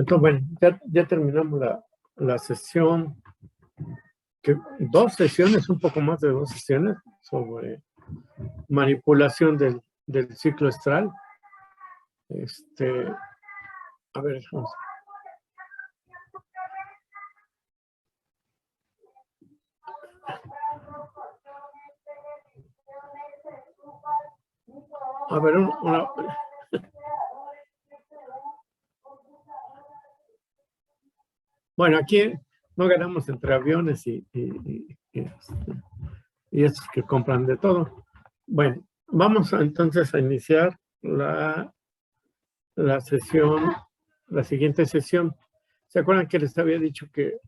Entonces, bueno, ya terminamos la sesión, dos sesiones, un poco más de dos sesiones, sobre manipulación del ciclo estral. A ver, vamos. A ver, bueno, aquí no ganamos entre aviones y estos que compran de todo. Bueno, vamos entonces a iniciar la sesión, la siguiente sesión. ¿Se acuerdan que les había dicho que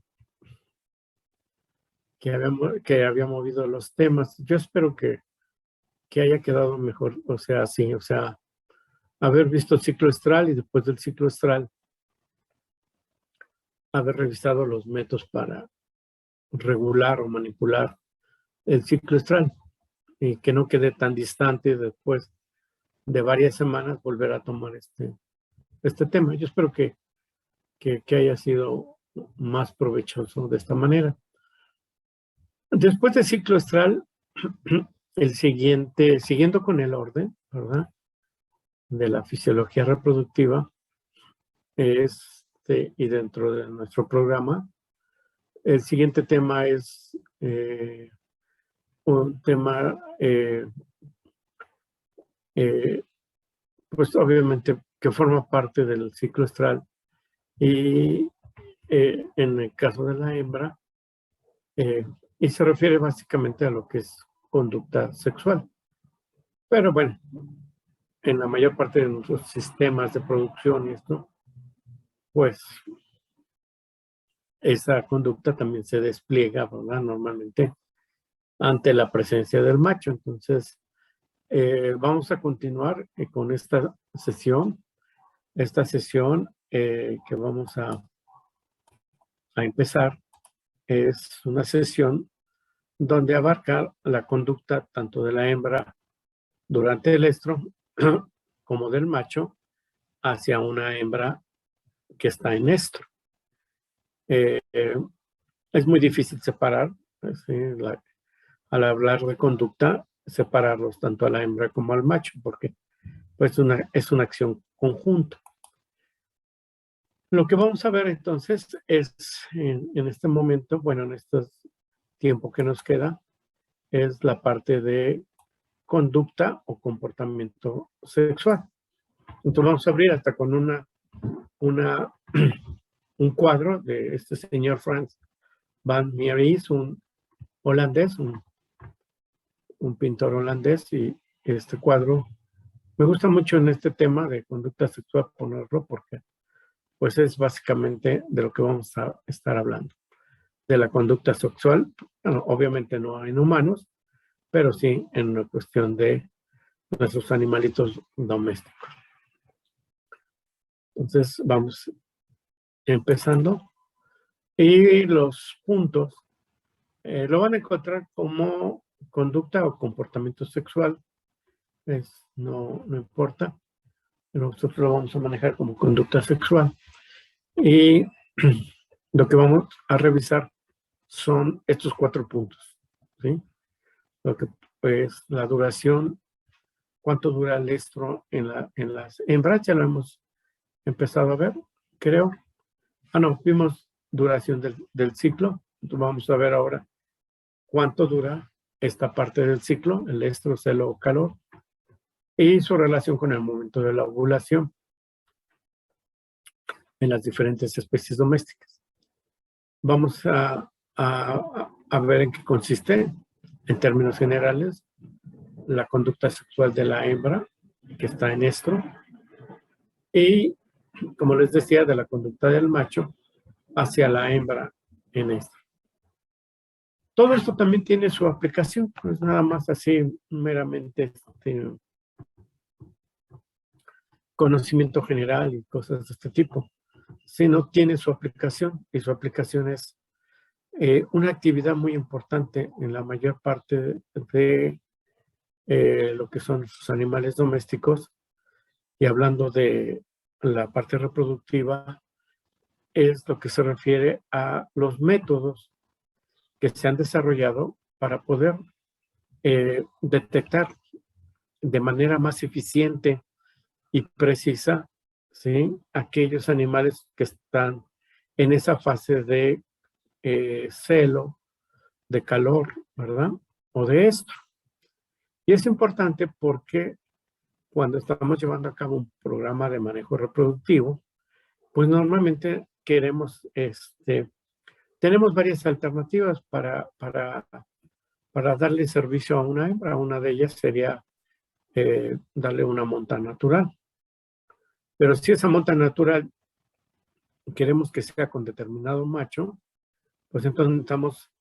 había movido los temas? Yo espero que haya quedado mejor, o sea, sí, o sea, haber visto el ciclo estral y después del ciclo estral haber revisado los métodos para regular o manipular el ciclo estral y que no quede tan distante después de varias semanas volver a tomar este tema. Yo espero que haya sido más provechoso de esta manera. Después del ciclo estral, el siguiente, siguiendo con el orden, ¿verdad?, de la fisiología reproductiva, y dentro de nuestro programa, el siguiente tema es un tema, pues obviamente que forma parte del ciclo estral y en el caso de la hembra, y se refiere básicamente a lo que es conducta sexual. Pero bueno, en la mayor parte de nuestros sistemas de producción y esto, pues esa conducta también se despliega, ¿verdad?, normalmente ante la presencia del macho. Entonces, vamos a continuar con esta sesión. Esta sesión que vamos a empezar es una sesión donde abarca la conducta tanto de la hembra durante el estro como del macho hacia una hembra que está en estro. Es muy difícil separar, ¿sí?, al hablar de conducta, separarlos tanto a la hembra como al macho, porque pues es una acción conjunta. Lo que vamos a ver entonces es en este momento, bueno, en este tiempo que nos queda, es la parte de conducta o comportamiento sexual. Entonces vamos a abrir hasta con un cuadro de este señor Frans van Mieris, un holandés, un pintor holandés, y este cuadro me gusta mucho en este tema de conducta sexual ponerlo porque pues es básicamente de lo que vamos a estar hablando, de la conducta sexual, bueno, obviamente no en humanos, pero sí en una cuestión de nuestros animalitos domésticos. Entonces vamos empezando y los puntos lo van a encontrar como conducta o comportamiento sexual, no importa, pero nosotros lo vamos a manejar como conducta sexual. Y lo que vamos a revisar son estos 4 puntos, ¿sí? Lo que pues la duración, cuánto dura el estro en las hembras, ya lo hemos empezado a ver, creo. No, vimos duración del ciclo. Entonces vamos a ver ahora cuánto dura esta parte del ciclo, el estro, celo o calor, y su relación con el momento de la ovulación en las diferentes especies domésticas. Vamos a ver en qué consiste, en términos generales, la conducta sexual de la hembra que está en estro y, como les decía, de la conducta del macho hacia la hembra en estro. Todo esto también tiene su aplicación, pues nada más así meramente conocimiento general y cosas de este tipo, sino tiene su aplicación, y su aplicación es una actividad muy importante en la mayor parte de lo que son sus animales domésticos. Y hablando de la parte reproductiva, es lo que se refiere a los métodos que se han desarrollado para poder detectar de manera más eficiente y precisa, ¿sí?, aquellos animales que están en esa fase de celo, de calor, ¿verdad? O de estro. Y es importante porque cuando estamos llevando a cabo un programa de manejo reproductivo, pues normalmente queremos, tenemos varias alternativas para darle servicio a una hembra. Una de ellas sería darle una monta natural. Pero si esa monta natural queremos que sea con determinado macho, pues entonces necesitamos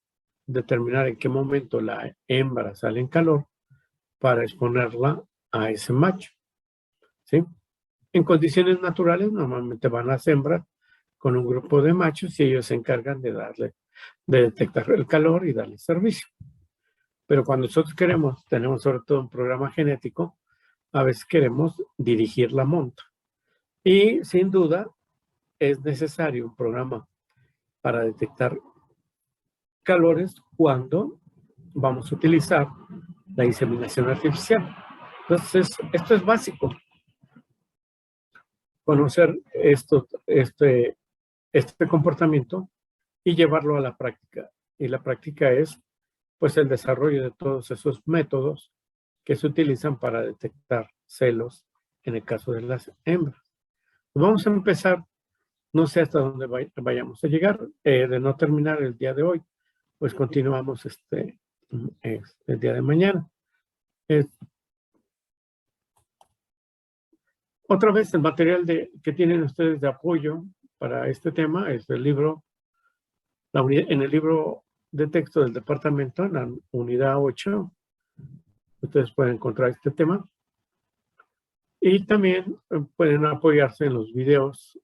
determinar en qué momento la hembra sale en calor para exponerla a ese macho, ¿sí? En condiciones naturales normalmente van las hembras con un grupo de machos y ellos se encargan de detectar el calor y darle servicio. Pero cuando nosotros tenemos sobre todo un programa genético, a veces queremos dirigir la monta. Y sin duda es necesario un programa para detectar calores cuando vamos a utilizar la inseminación artificial. Entonces, esto es básico, conocer este comportamiento y llevarlo a la práctica. Y la práctica es, pues, el desarrollo de todos esos métodos que se utilizan para detectar celos en el caso de las hembras. Vamos a empezar, no sé hasta dónde vayamos a llegar, de no terminar el día de hoy, pues continuamos el día de mañana. Otra vez, el material que tienen ustedes de apoyo para este tema es el libro, en el libro de texto del departamento, en la unidad 8, ustedes pueden encontrar este tema. Y también pueden apoyarse en los videos.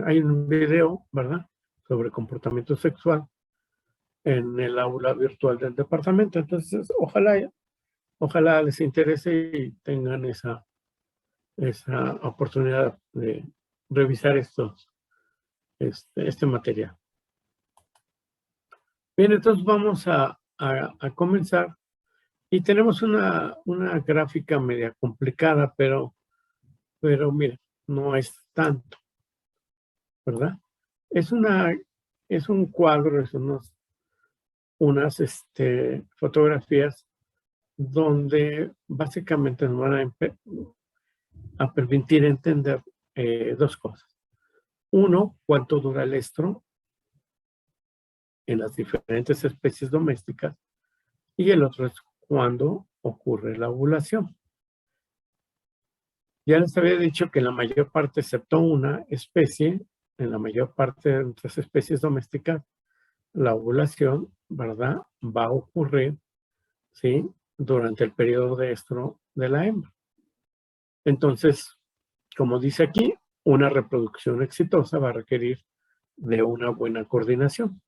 Hay un video, ¿verdad?, sobre comportamiento sexual en el aula virtual del departamento. Entonces, ojalá les interese y tengan esa oportunidad de revisar este material. Bien, entonces vamos a comenzar. Y tenemos una gráfica media complicada, pero mira, no es tanto, ¿verdad? Es un cuadro, es unas fotografías donde básicamente nos van a permitir entender dos cosas. Uno, cuánto dura el estro en las diferentes especies domésticas, y el otro es cuándo ocurre la ovulación. Ya les había dicho que en la mayor parte, excepto una especie, en la mayor parte de nuestras especies domésticas, la ovulación, ¿verdad?, va a ocurrir, ¿sí?, durante el periodo de estro de la hembra. Entonces, como dice aquí, una reproducción exitosa va a requerir de una buena coordinación.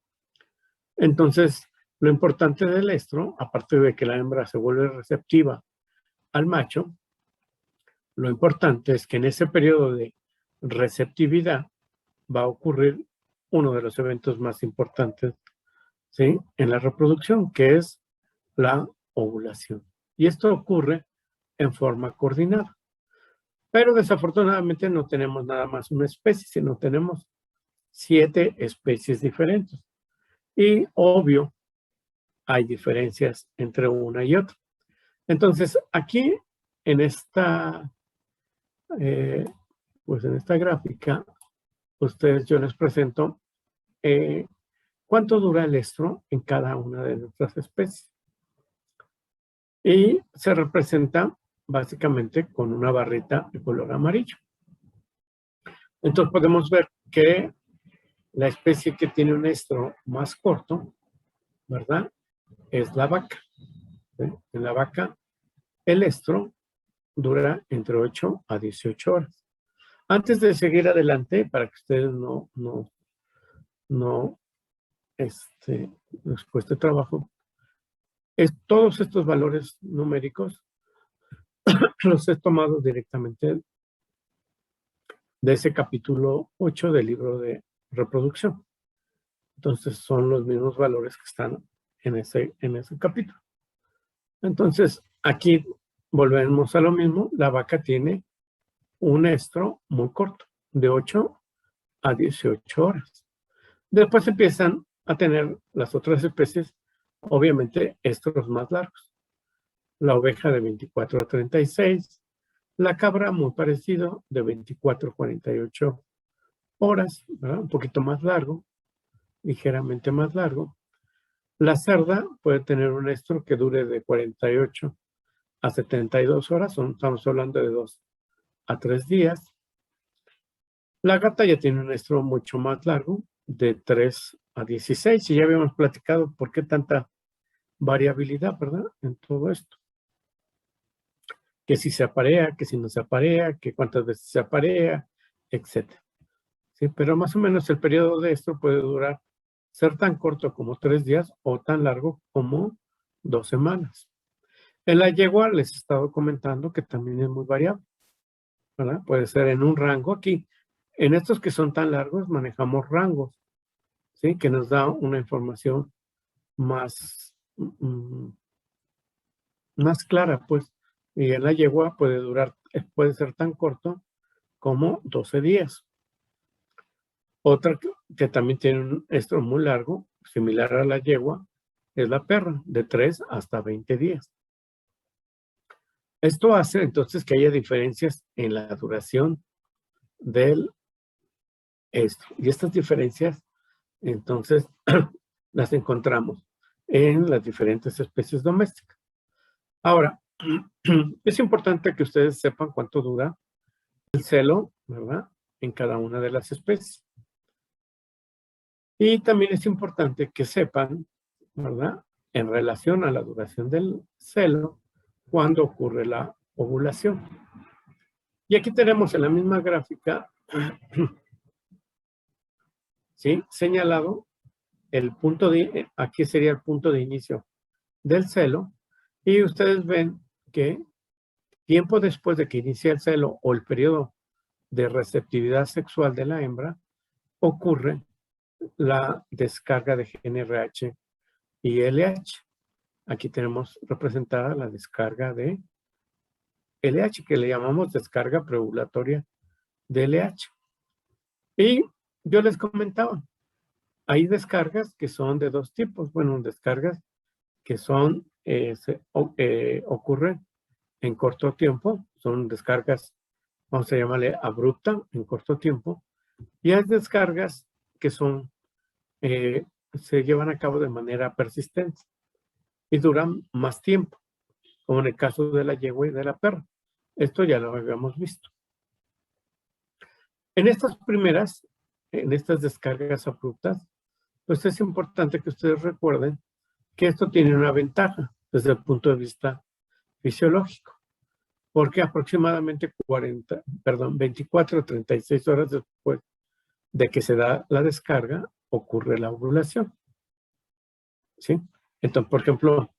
Entonces, lo importante del estro, aparte de que la hembra se vuelve receptiva al macho, lo importante es que en ese periodo de receptividad va a ocurrir uno de los eventos más importantes, ¿sí?, en la reproducción, que es la ovulación. Y esto ocurre en forma coordinada. Pero desafortunadamente no tenemos nada más una especie, sino tenemos 7 especies diferentes. Y obvio, hay diferencias entre una y otra. Entonces, aquí en pues en esta gráfica, yo les presento cuánto dura el estro en cada una de nuestras especies. Y se representa básicamente con una barrita de color amarillo. Entonces podemos ver que la especie que tiene un estro más corto, ¿verdad?, es la vaca. ¿Sí? En la vaca, el estro dura entre 8 a 18 horas. Antes de seguir adelante, para que ustedes no les cueste trabajo, todos estos valores numéricos los he tomado directamente de ese capítulo 8 del libro de reproducción. Entonces son los mismos valores que están en ese capítulo. Entonces aquí volvemos a lo mismo. La vaca tiene un estro muy corto, de 8 a 18 horas. Después empiezan a tener las otras especies, obviamente, estros más largos. La oveja de 24 a 36, la cabra muy parecido, de 24 a 48 horas, ¿verdad? Un poquito más largo, ligeramente más largo. La cerda puede tener un estro que dure de 48 a 72 horas, estamos hablando de 2 a 3 días. La gata ya tiene un estro mucho más largo, de 3 a 16, y ya habíamos platicado por qué tanta variabilidad, ¿verdad? En todo esto. Que si se aparea, que si no se aparea, que cuántas veces se aparea, etc. ¿Sí? Pero más o menos el periodo de esto puede ser tan corto como 3 días o tan largo como 2 semanas. En la yegua les he estado comentando que también es muy variable, ¿verdad? Puede ser en un rango aquí. En estos que son tan largos manejamos rangos, ¿sí? Que nos da una información más clara, pues. Y en la yegua puede ser tan corto como 12 días. Otra que también tiene un estro muy largo, similar a la yegua, es la perra, de 3 hasta 20 días. Esto hace entonces que haya diferencias en la duración del estro. Y estas diferencias, entonces, las encontramos en las diferentes especies domésticas. Ahora, es importante que ustedes sepan cuánto dura el celo, ¿verdad? En cada una de las especies. Y también es importante que sepan, ¿verdad? En relación a la duración del celo, cuándo ocurre la ovulación. Y aquí tenemos en la misma gráfica, ¿sí? Señalado el punto aquí sería el punto de inicio del celo. Y ustedes ven que tiempo después de que inicia el celo o el periodo de receptividad sexual de la hembra, ocurre la descarga de GnRH y LH. Aquí tenemos representada la descarga de LH, que le llamamos descarga preovulatoria de LH. Y yo les comentaba, hay descargas que son de dos tipos. Bueno, descargas que son, ocurren en corto tiempo, son descargas, vamos a llamarle abrupta, en corto tiempo, y hay descargas que son, se llevan a cabo de manera persistente y duran más tiempo, como en el caso de la yegua y de la perra. Esto ya lo habíamos visto. En estas descargas abruptas, pues es importante que ustedes recuerden que esto tiene una ventaja desde el punto de vista fisiológico, porque aproximadamente 24 a 36 horas después de que se da la descarga, ocurre la ovulación. ¿Sí? Entonces, por ejemplo,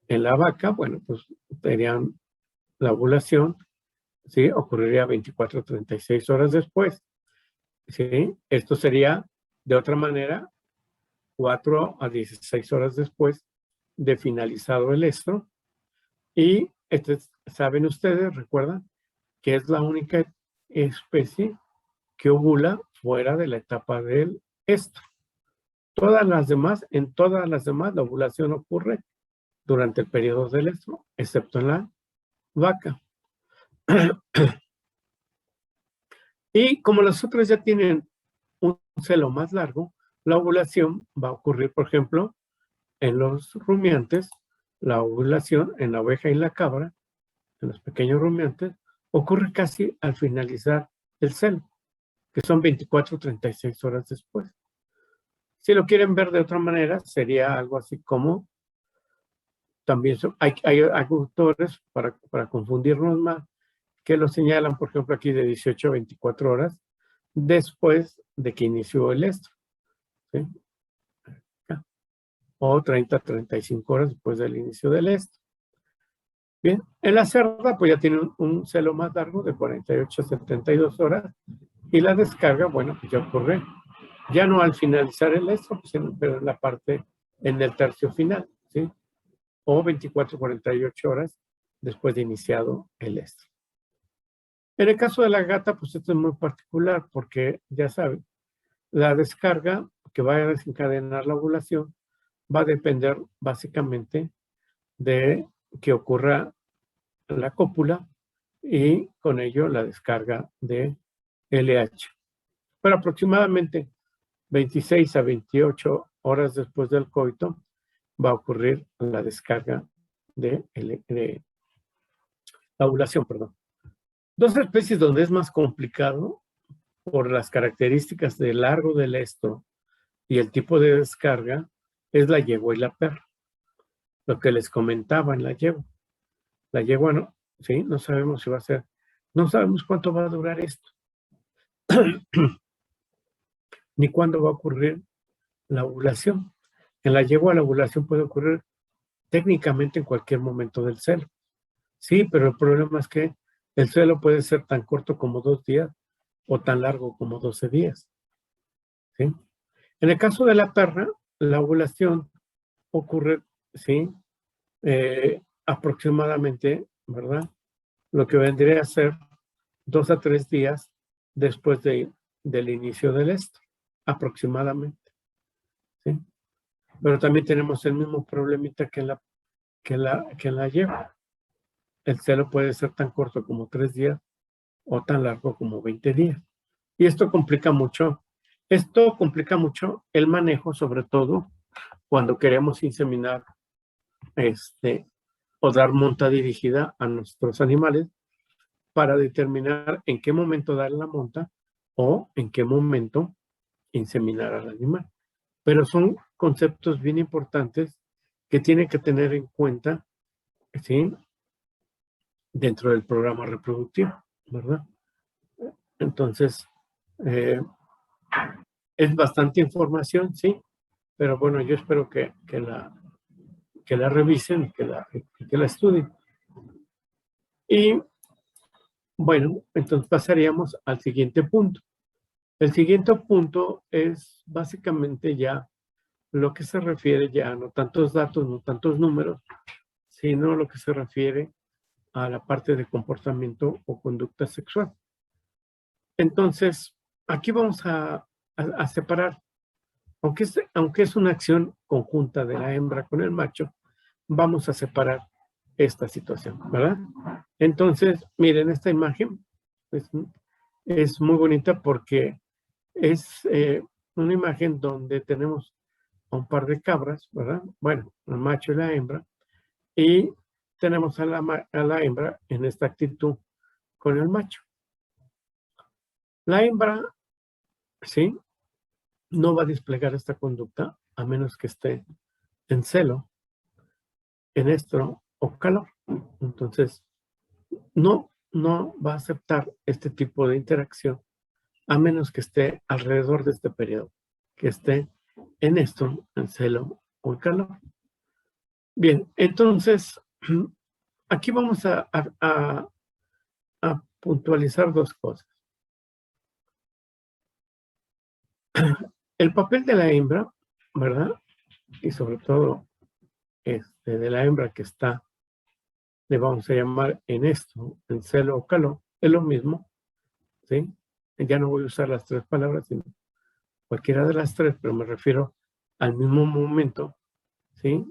en la vaca, bueno, pues tenían la ovulación, ¿sí? Ocurriría 24 a 36 horas después. ¿Sí? Esto sería, de otra manera, 4 a 16 horas después de finalizado el estro. Y saben ustedes, recuerdan, que es la única especie que ovula fuera de la etapa del estro. En todas las demás, la ovulación ocurre durante el periodo del estro, excepto en la vaca. Y como las otras ya tienen un celo más largo, la ovulación va a ocurrir, por ejemplo, en los rumiantes, la ovulación en la oveja y la cabra, en los pequeños rumiantes, ocurre casi al finalizar el celo, que son 24 o 36 horas después. Si lo quieren ver de otra manera, sería algo así como, también hay autores, para confundirnos más, que lo señalan, por ejemplo, aquí de 18 a 24 horas después de que inició el estro. ¿Sí? O 30 a 35 horas después del inicio del estro. Bien, en la cerda pues ya tiene un celo más largo de 48 a 72 horas y la descarga, bueno, pues ya ocurre Ya no al finalizar el estro, pues pero en la parte, en el tercio final, ¿sí? O 24, 48 horas después de iniciado el estro. En el caso de la gata, pues esto es muy particular porque, ya saben, la descarga que va a desencadenar la ovulación va a depender básicamente de que ocurra la cópula y con ello la descarga de LH. Pero aproximadamente 26 a 28 horas después del coito va a ocurrir la descarga de la ovulación, perdón. Dos especies donde es más complicado por las características del largo del estro y el tipo de descarga es la yegua y la perra. Lo que les comentaba en la yegua. La yegua no, ¿sí? No sabemos si va a ser, no sabemos cuánto va a durar esto, ni cuándo va a ocurrir la ovulación. En la yegua la ovulación puede ocurrir técnicamente en cualquier momento del celo. Sí, pero el problema es que el celo puede ser tan corto como 2 días o tan largo como 12 días. ¿Sí? En el caso de la perra, la ovulación ocurre, ¿sí? Aproximadamente, ¿verdad? Lo que vendría a ser 2 a 3 días después del inicio del estro, aproximadamente. ¿Sí? Pero también tenemos el mismo problemita que en la yegua. El celo puede ser tan corto como 3 días o tan largo como 20 días. Y esto complica mucho. Esto complica mucho el manejo, sobre todo cuando queremos inseminar o dar monta dirigida a nuestros animales para determinar en qué momento dar la monta o en qué momento inseminar al animal. Pero son conceptos bien importantes que tienen que tener en cuenta, ¿sí? Dentro del programa reproductivo, ¿verdad? Entonces, eh, es bastante información, sí, pero bueno, yo espero que la revisen y que la estudien. Y bueno, entonces pasaríamos al siguiente punto. El siguiente punto es básicamente ya lo que se refiere ya, no tantos datos, no tantos números, sino lo que se refiere a la parte de comportamiento o conducta sexual. Entonces, aquí vamos a separar, aunque es una acción conjunta de la hembra con el macho, vamos a separar esta situación, ¿verdad? Entonces, miren, esta imagen es muy bonita porque es una imagen donde tenemos a un par de cabras, ¿verdad? Bueno, el macho y la hembra, y tenemos a la hembra en esta actitud con el macho. La hembra, ¿sí? No va a desplegar esta conducta a menos que esté en celo, en estro o calor. Entonces, no va a aceptar este tipo de interacción a menos que esté alrededor de este periodo, que esté en estro, en celo o en calor. Bien, entonces, aquí vamos a puntualizar dos cosas. El papel de la hembra, ¿verdad? Y sobre todo de la hembra que está, le vamos a llamar en esto, en celo o calor, es lo mismo, ¿sí? Ya no voy a usar las tres palabras, sino cualquiera de las tres, pero me refiero al mismo momento, ¿sí?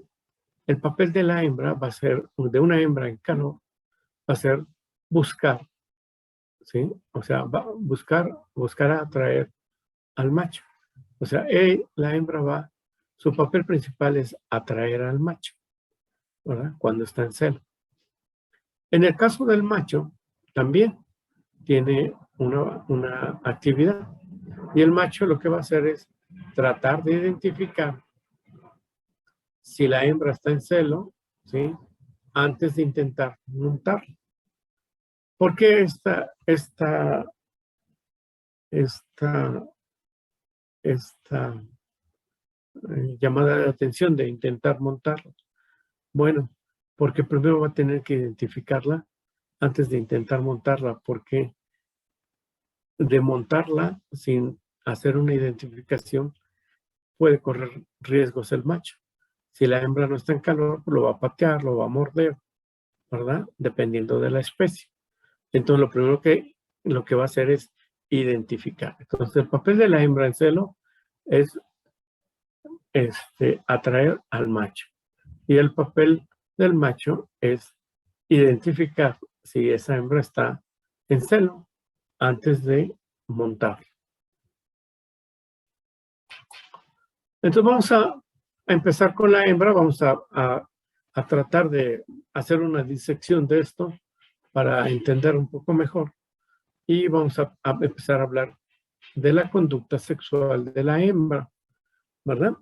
El papel de la hembra va a ser, de una hembra en calor, va a ser buscar, ¿sí? O sea, va a buscar atraer al macho. O sea, la hembra su papel principal es atraer al macho, ¿verdad? Cuando está en celo. En el caso del macho, también tiene una actividad. Y el macho lo que va a hacer es tratar de identificar si la hembra está en celo, ¿sí? Antes de intentar montarla. ¿Por qué esta llamada de atención de intentar montarla? Bueno, porque primero va a tener que identificarla antes de intentar montarla, porque de montarla sin hacer una identificación, puede correr riesgos el macho. Si la hembra no está en calor, lo va a patear, lo va a morder, ¿verdad? Dependiendo de la especie. Entonces, lo que va a hacer es identificar. Entonces, el papel de la hembra en celo es atraer al macho. Y el papel del macho es identificar si esa hembra está en celo antes de montar. Entonces vamos a empezar con la hembra, vamos a tratar de hacer una disección de esto para entender un poco mejor y vamos a empezar a hablar de la conducta sexual de la hembra, ¿verdad?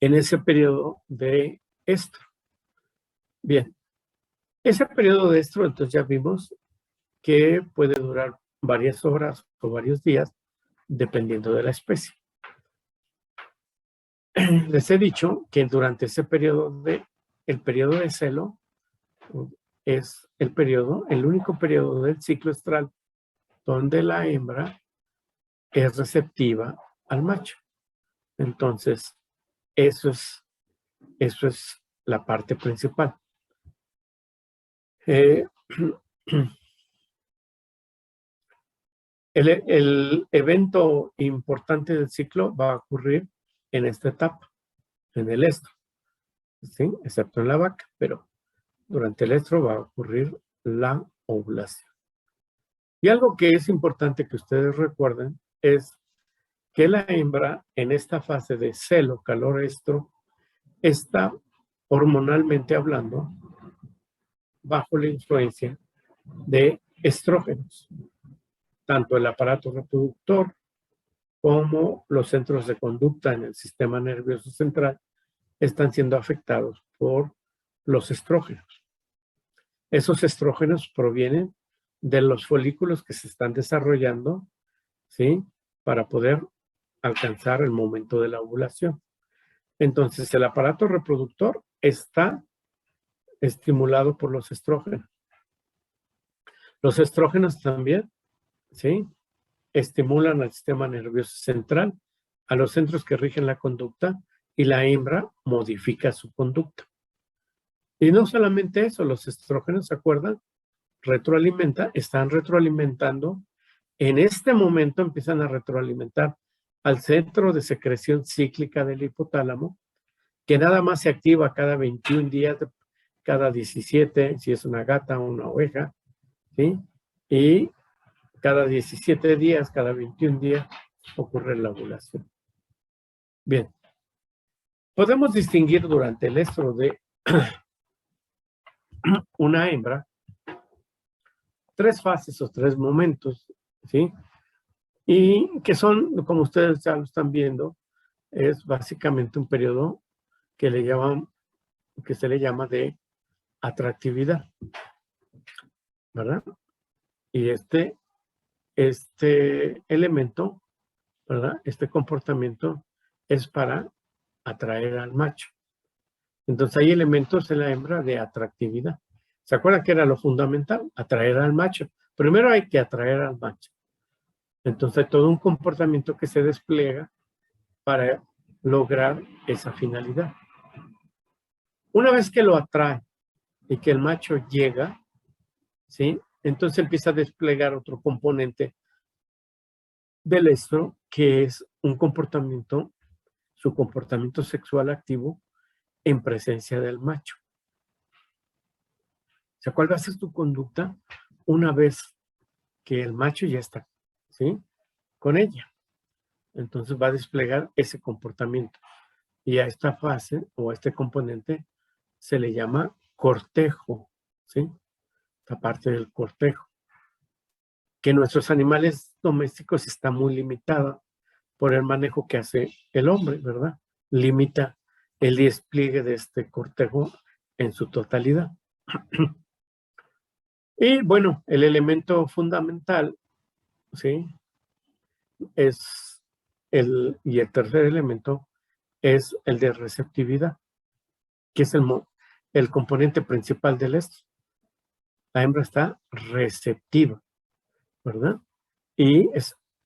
En ese periodo de estro. Bien, ese periodo de estro, entonces ya vimos que puede durar varias horas o varios días, dependiendo de la especie. Les he dicho que durante ese periodo el periodo de celo es el único periodo del ciclo estral donde la hembra es receptiva al macho. Entonces, eso es la parte principal. El evento importante del ciclo va a ocurrir en esta etapa, en el estro, ¿sí? Excepto en la vaca, pero durante el estro va a ocurrir la ovulación. Y algo que es importante que ustedes recuerden es que la hembra en esta fase de celo, calor, estro, está hormonalmente hablando bajo la influencia de estrógenos. Tanto el aparato reproductor como los centros de conducta en el sistema nervioso central están siendo afectados por los estrógenos. Esos estrógenos provienen de los folículos que se están desarrollando, ¿sí? Para poder alcanzar el momento de la ovulación. Entonces, el aparato reproductor está estimulado por los estrógenos. Los estrógenos también, ¿sí? Estimulan al sistema nervioso central, a los centros que rigen la conducta, y la hembra modifica su conducta. Y no solamente eso, los estrógenos, ¿se acuerdan? Están retroalimentando. En este momento empiezan a retroalimentar al centro de secreción cíclica del hipotálamo, que nada más se activa cada 21 días, cada 17, si es una gata o una oveja, ¿sí? Y cada 17 días, cada 21 días, ocurre la ovulación. Bien. Podemos distinguir durante el estro de una hembra 3 fases o 3 momentos, ¿sí? Y que son, como ustedes ya lo están viendo, es básicamente un periodo que se le llama de atractividad, ¿verdad? Y este elemento, ¿verdad? Este comportamiento es para atraer al macho. Entonces hay elementos en la hembra de atractividad. ¿Se acuerdan que era lo fundamental? Atraer al macho. Primero hay que atraer al macho. Entonces hay todo un comportamiento que se despliega para lograr esa finalidad. Una vez que lo atrae y que el macho llega, ¿sí? Entonces empieza a desplegar otro componente del estro, que es un comportamiento, su comportamiento sexual activo en presencia del macho. O sea, ¿cuál va a ser tu conducta una vez que el macho ya está, ¿sí? Con ella? Entonces va a desplegar ese comportamiento. Y a esta fase o a este componente se le llama cortejo, ¿sí? Esta parte del cortejo. Que en nuestros animales domésticos está muy limitada por el manejo que hace el hombre, ¿verdad? Limita el despliegue de este cortejo en su totalidad. Y bueno, el elemento fundamental, ¿sí? Y el tercer elemento es el de receptividad, que es el componente principal del estro. La hembra está receptiva, ¿verdad? Y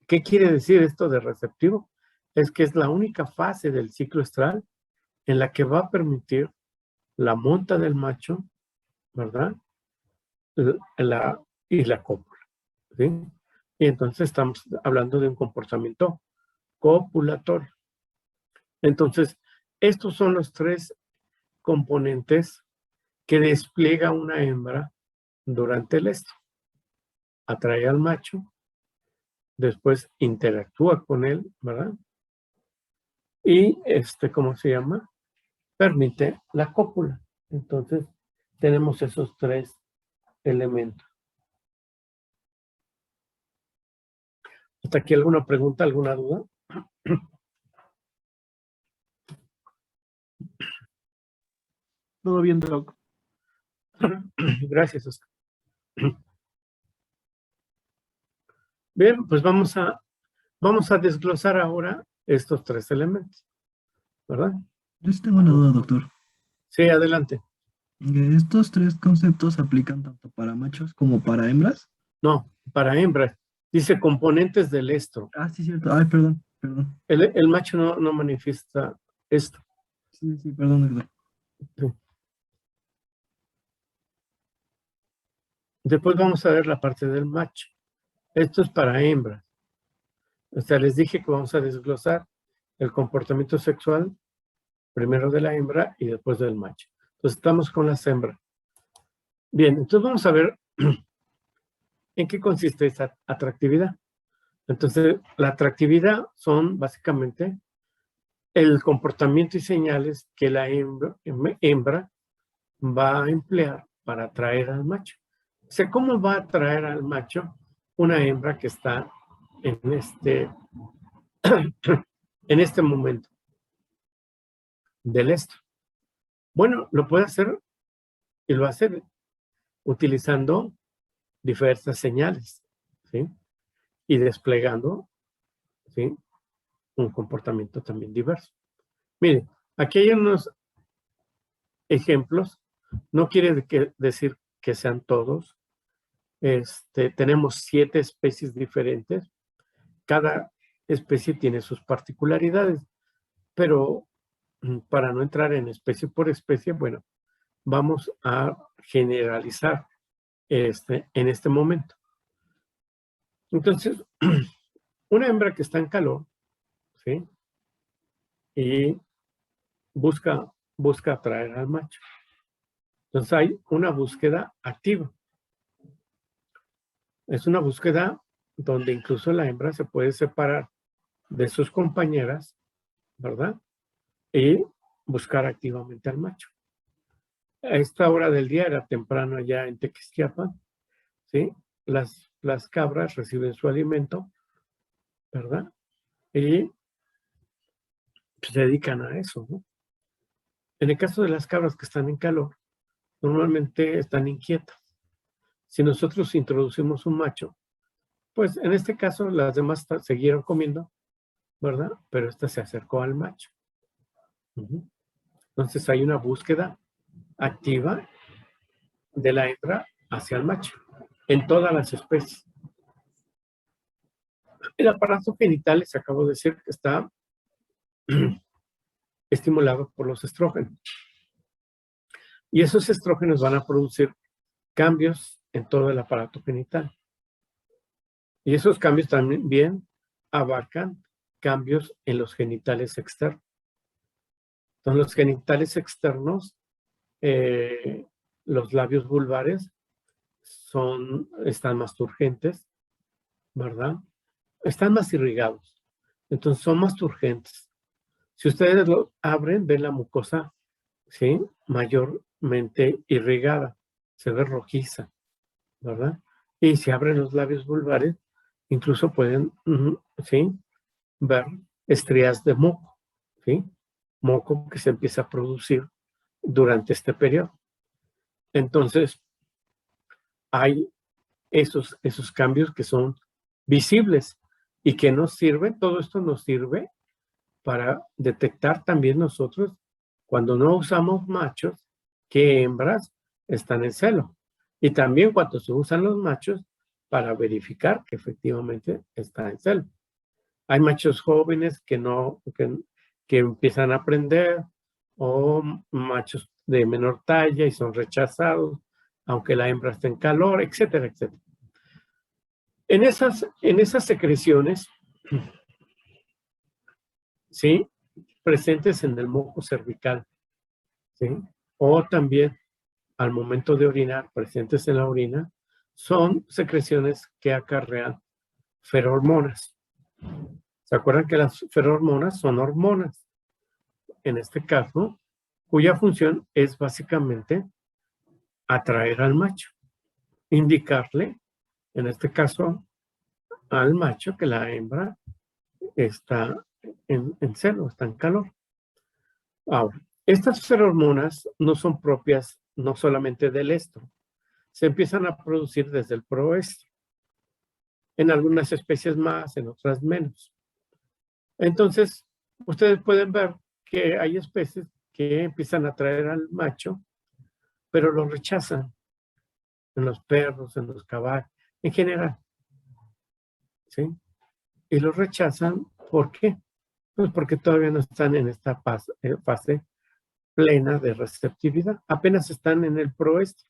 ¿Qué quiere decir esto de receptivo? Es que es la única fase del ciclo estral en la que va a permitir la monta del macho, ¿verdad? Y la cópula, ¿sí? Y entonces estamos hablando de un comportamiento copulatorio. Entonces, estos son los 3 componentes que despliega una hembra durante el estro. Atrae al macho, después interactúa con él, ¿verdad? Y ¿cómo se llama? Permite la cópula. Entonces, tenemos esos 3 elementos. ¿Hasta aquí alguna pregunta, alguna duda? Todo bien, Doc. Gracias, Oscar. Bien, pues vamos a desglosar ahora estos 3 elementos, ¿verdad? Yo sí tengo una duda, doctor. Sí, adelante. ¿Estos 3 conceptos se aplican tanto para machos como para hembras? No, para hembras. Dice componentes del estro. Ah, sí, cierto. Ay, perdón. El macho no manifiesta esto. Sí, perdón, doctor. Sí. Después vamos a ver la parte del macho. Esto es para hembras. O sea, les dije que vamos a desglosar el comportamiento sexual primero de la hembra y después del macho. Entonces estamos con las hembras. Bien, entonces vamos a ver en qué consiste esa atractividad. Entonces, la atractividad son básicamente el comportamiento y señales que la hembra va a emplear para atraer al macho. O sea, ¿cómo va a atraer al macho una hembra que está en en este momento del estro? Bueno, lo puede hacer y lo hace utilizando diversas señales, ¿sí? Y desplegando, ¿sí? Un comportamiento también diverso. Miren, aquí hay unos ejemplos. No quiere decir que sean todos. Tenemos 7 especies diferentes. Cada especie tiene sus particularidades, pero para no entrar en especie por especie, bueno, vamos a generalizar en este momento. Entonces, una hembra que está en calor, ¿sí? Y busca atraer al macho. Entonces hay una búsqueda activa. Es una búsqueda donde incluso la hembra se puede separar de sus compañeras, ¿verdad? Y buscar activamente al macho. A esta hora del día, era temprano allá en Tequisquiapan, ¿sí? Las cabras reciben su alimento, ¿verdad? Y se dedican a eso, ¿no? En el caso de las cabras que están en calor, normalmente están inquietas. Si nosotros introducimos un macho, pues en este caso las demás siguieron comiendo, ¿verdad? Pero esta se acercó al macho. Entonces hay una búsqueda activa de la hembra hacia el macho en todas las especies. El aparato genital, les acabo de decir, que está estimulado por los estrógenos. Y esos estrógenos van a producir cambios en todo el aparato genital. Y esos cambios también abarcan cambios en los genitales externos. Entonces, los genitales externos, los labios vulvares, están más turgentes, ¿verdad? Están más irrigados. Entonces, son más turgentes. Si ustedes lo abren, ven la mucosa, ¿sí? Mayormente irrigada. Se ve rojiza, ¿verdad? Y si abren los labios vulvares, incluso pueden, ¿sí? Ver estrías de moco, ¿sí? Moco que se empieza a producir durante este periodo. Entonces, hay esos cambios que son visibles y que nos sirven, todo esto nos sirve para detectar también nosotros, cuando no usamos machos, qué hembras están en celo. Y también cuando se usan los machos para verificar que efectivamente está en celo. Hay machos jóvenes que empiezan a aprender, o machos de menor talla y son rechazados, aunque la hembra esté en calor, etcétera, etcétera. En esas secreciones, ¿sí? Presentes en el moco cervical, ¿sí? O también al momento de orinar, presentes en la orina, son secreciones que acarrean feromonas. ¿Se acuerdan que las feromonas son hormonas? En este caso, cuya función es básicamente atraer al macho, indicarle, en este caso, al macho que la hembra está en celo, está en calor. Ahora, estas feromonas no son propias no solamente del estro, se empiezan a producir desde el proestro, en algunas especies más, en otras menos. Entonces, ustedes pueden ver que hay especies que empiezan a atraer al macho, pero lo rechazan en los perros, en los caballos, en general, ¿sí? Y lo rechazan, ¿por qué? Pues porque todavía no están en esta fase plena de receptividad, apenas están en el proestro,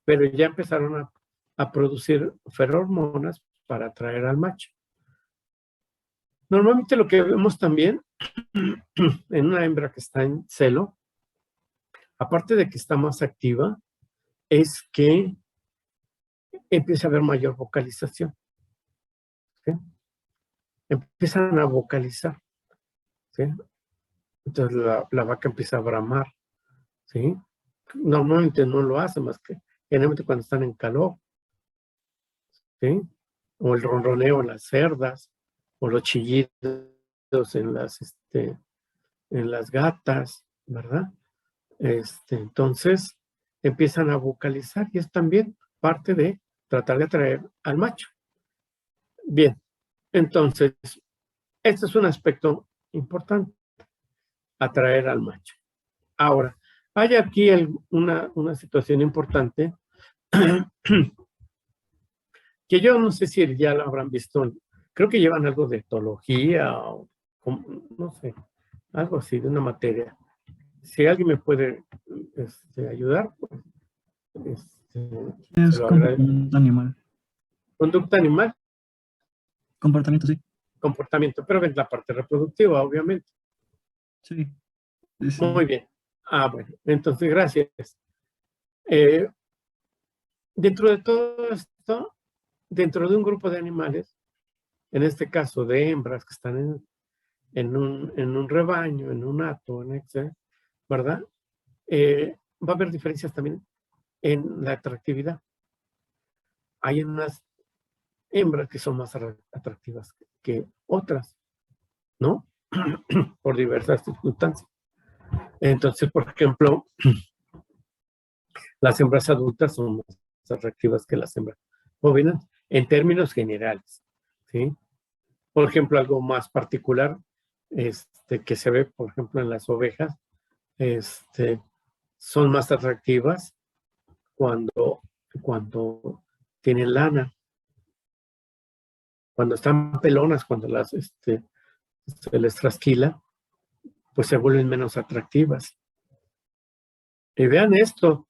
pero ya empezaron a producir feromonas para atraer al macho. Normalmente lo que vemos también en una hembra que está en celo, aparte de que está más activa, es que empieza a haber mayor vocalización, ¿sí? Empiezan a vocalizar, ¿sí? Entonces la vaca empieza a bramar, ¿sí? Normalmente no lo hace más que generalmente cuando están en calor, ¿sí? O el ronroneo en las cerdas, o los chillidos en las gatas, ¿verdad? Entonces empiezan a vocalizar y es también parte de tratar de atraer al macho. Bien, entonces, este es un aspecto importante, atraer al macho. Ahora, hay aquí una situación importante que yo no sé si ya lo habrán visto. Creo que llevan algo de etología o no sé, algo así, de una materia. Si alguien me puede ayudar, pues, se Es lo agradezco. comportamiento animal. Conducta animal, Comportamiento, sí. comportamiento, pero es la parte reproductiva, obviamente. Sí, sí, Muy sí. bien. Bueno, entonces gracias. Dentro de todo esto, dentro de un grupo de animales, en este caso de hembras que están en un rebaño, en un hato, ¿verdad? Va a haber diferencias también en la atractividad. Hay unas hembras que son más atractivas que otras, ¿no? Por diversas circunstancias. Entonces, por ejemplo, las hembras adultas son más atractivas que las hembras jóvenes en términos generales, ¿sí? Por ejemplo, algo más particular que se ve, por ejemplo, en las ovejas, son más atractivas cuando tienen lana, cuando están pelonas, cuando se les trasquila, pues se vuelven menos atractivas. Y vean esto,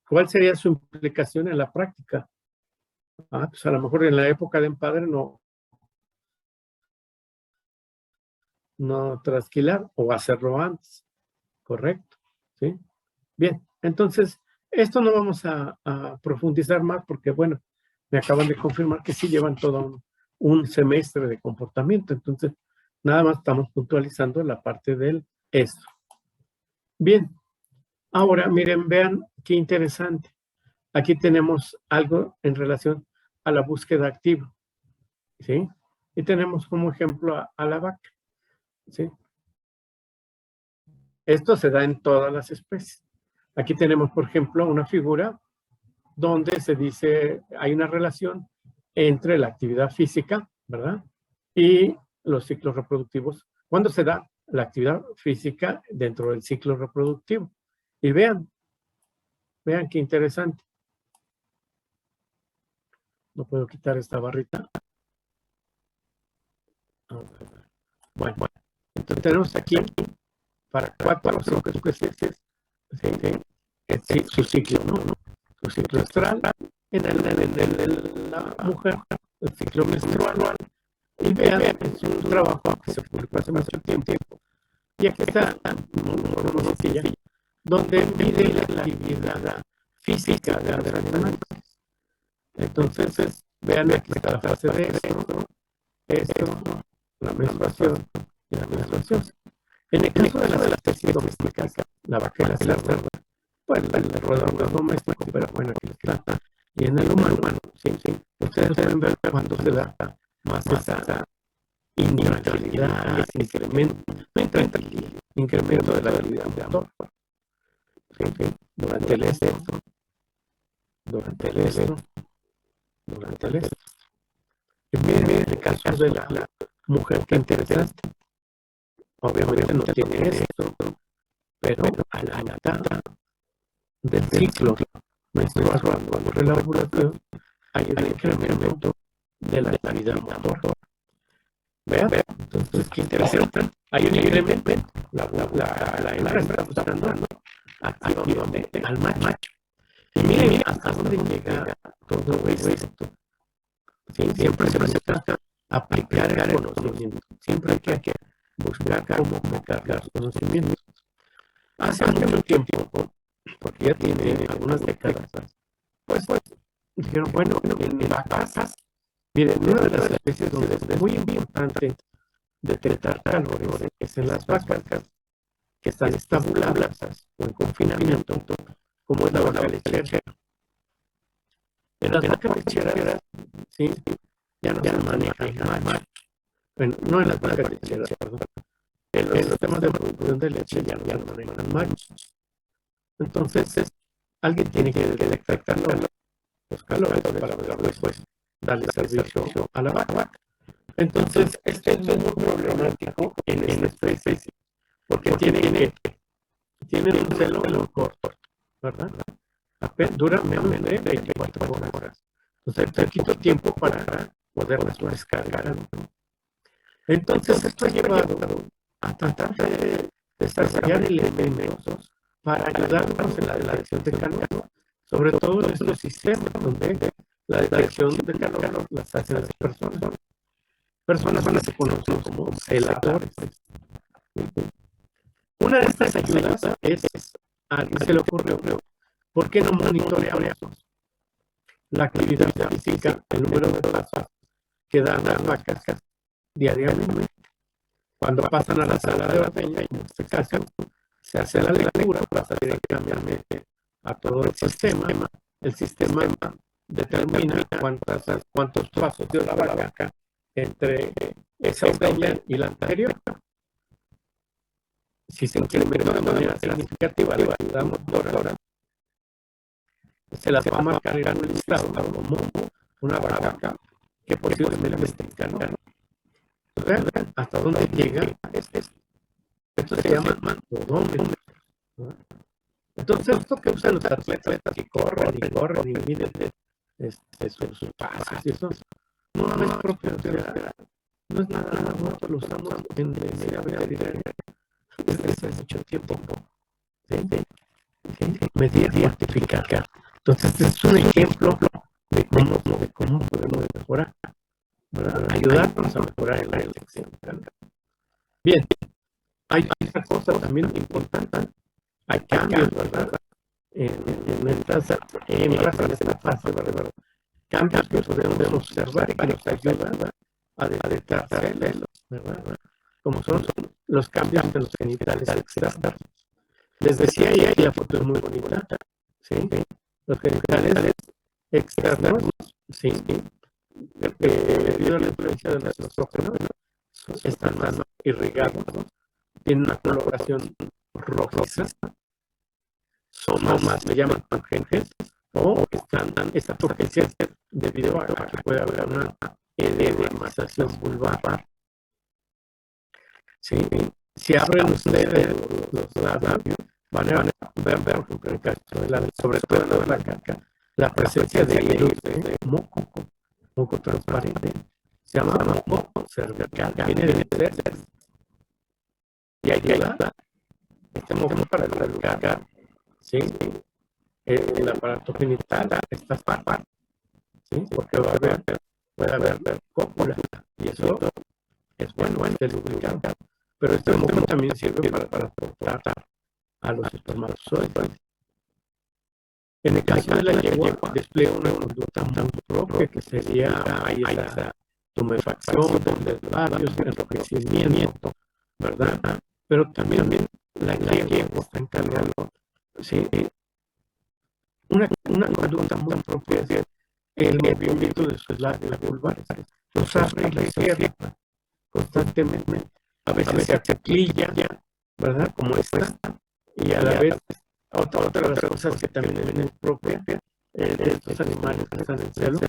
¿cuál sería su implicación en la práctica? Pues a lo mejor en la época de empadre no trasquilar o hacerlo antes, ¿correcto? ¿Sí? Bien, entonces, esto no vamos a profundizar más porque, bueno, me acaban de confirmar que sí llevan todo un semestre de comportamiento, entonces, nada más estamos puntualizando la parte del esto. Bien, ahora miren, vean qué interesante. Aquí tenemos algo en relación a la búsqueda activa, ¿sí? Y tenemos como ejemplo a la vaca, ¿sí? Esto se da en todas las especies. Aquí tenemos, por ejemplo, una figura donde se dice, hay una relación entre la actividad física, ¿verdad? Y los ciclos reproductivos. ¿Cuándo se da la actividad física dentro del ciclo reproductivo? Y vean qué interesante. No puedo quitar esta barrita. Entonces tenemos aquí para 4 o 5 especies su ciclo, ¿no? Su ciclo estral en la mujer, el ciclo menstrual. Y vean, es un trabajo que se publicó hace mucho tiempo. Y aquí está una sencilla, donde mide la actividad física de los animales. Entonces, vean, aquí está la fase de esto, la menstruación y la menstruación. En el caso de las especies domésticas, la vaca y la cerda, pues el roedor no es doméstico, pero bueno, aquí está. Y en el humano, sí, ustedes pueden ver cuando se da más esa intranquilidad, ese incremento de la habilidad motor. Durante el esto. Y miren el caso de la mujer que interesante. Obviamente no tiene esto, pero a la mitad del ciclo menstrual, cuando ocurre la ovulación, hay un incremento de la actividad motor. Vean, entonces qué interesante. Hay un incremento. La hembra está buscando activamente al macho. Y miren hasta dónde llega todo esto. ¿Sí? Siempre se busca aplicar el conocimiento. Siempre hay que buscar cómo aplicar los conocimientos. Hace mucho tiempo, porque ya tiene algunas décadas, pues dijeron, bueno, en vacas, miren, una de las especies donde es muy importante detectar calores es en las vacas que están estabuladas o en confinamiento, como es la vaca lechera. En las vacas lecheras, sí, ya no se manejan más. Bueno, no en las vacas lecheras, perdón. En los temas de producción de leche ya no manejan machos. Entonces, alguien tiene que detectar los calores para después darle servicio a la vaca. Entonces, este es muy problemático en esta especie, porque tienen un celo corto, ¿verdad? Dura menos de 24 horas. Entonces, te quito tiempo para poderlas descargar. Entonces, esto ha llevado a tratar de desarrollar elementos para ayudarnos en la detección de calor, sobre todo en estos sistemas donde la detección de calor las hacen las personas. Personas van a ser conocidas como celadores. Una de estas ayudas es, a alguien se le ocurrió, ¿por qué no monitoreamos la actividad física, el número de pasos que dan las vacas diariamente? Cuando pasan a la sala de ordeña, en este caso, se hace la lectura, pasa directamente a todo el sistema. El sistema determina cuántos pasos dio la vaca entre esa ordeña y la anterior. Si se incrementa de manera significativa la actividad motora, se las va a marcar en un listado como una vaca que posiblemente esté en calor. Vean hasta dónde llega esto se llama odómetro. Entonces, esto que usan los atletas que corren y miden sus pasos y eso no es propio, no es nada nuevo, lo usamos en medicina veterinaria desde hace mucho tiempo. Medir y cuantificar. Entonces, este es un ejemplo de cómo podemos mejorar, ayudarnos a mejorar en la detección. Bien, hay otra cosa también importante. Hay cambios, ¿verdad? En estas hembras, en esta fase, ¿verdad? Cambios que podemos observar y que nos ayudan a detectar celos, ¿verdad? Como son los cambios en los genitales externos. Les decía ahí, la foto es muy bonita, ¿sí? Los genitales externos, ¿sí? Debido a la influencia del estrógeno, están más irrigados, tienen una coloración rojiza, son más, le llaman pungentes, o están esta turgencia debido a que puede haber una edemización vulvar. ¿Sí? Si abren ustedes los labios, van a ver, por ejemplo, en el caso sobre todo en la caca, la presencia de hilos de moco transparente. Se llama moco cervical. Viene de ser y ayuda este móvil para lubricar, ¿sí? El aparato genital, estas partes, ¿sí? Porque puede haber cópula, y eso es bueno, esté lubricado. Pero este móvil también sirve para transportar a los espermatozoides. En el caso de la yegua, despliega una conducta muy propia, que sería esa tumefacción de los labios, enrojecimiento, ¿verdad? Pero también la yegua está encargando, ¿sí? Una conducta muy propia es el movimiento de sus labios vulvares. Los abre y los cierra constantemente. A veces se aciclilla, ¿verdad? Como esta. Y a la vez, otra de las cosas que también es propia de estos animales que están en celo,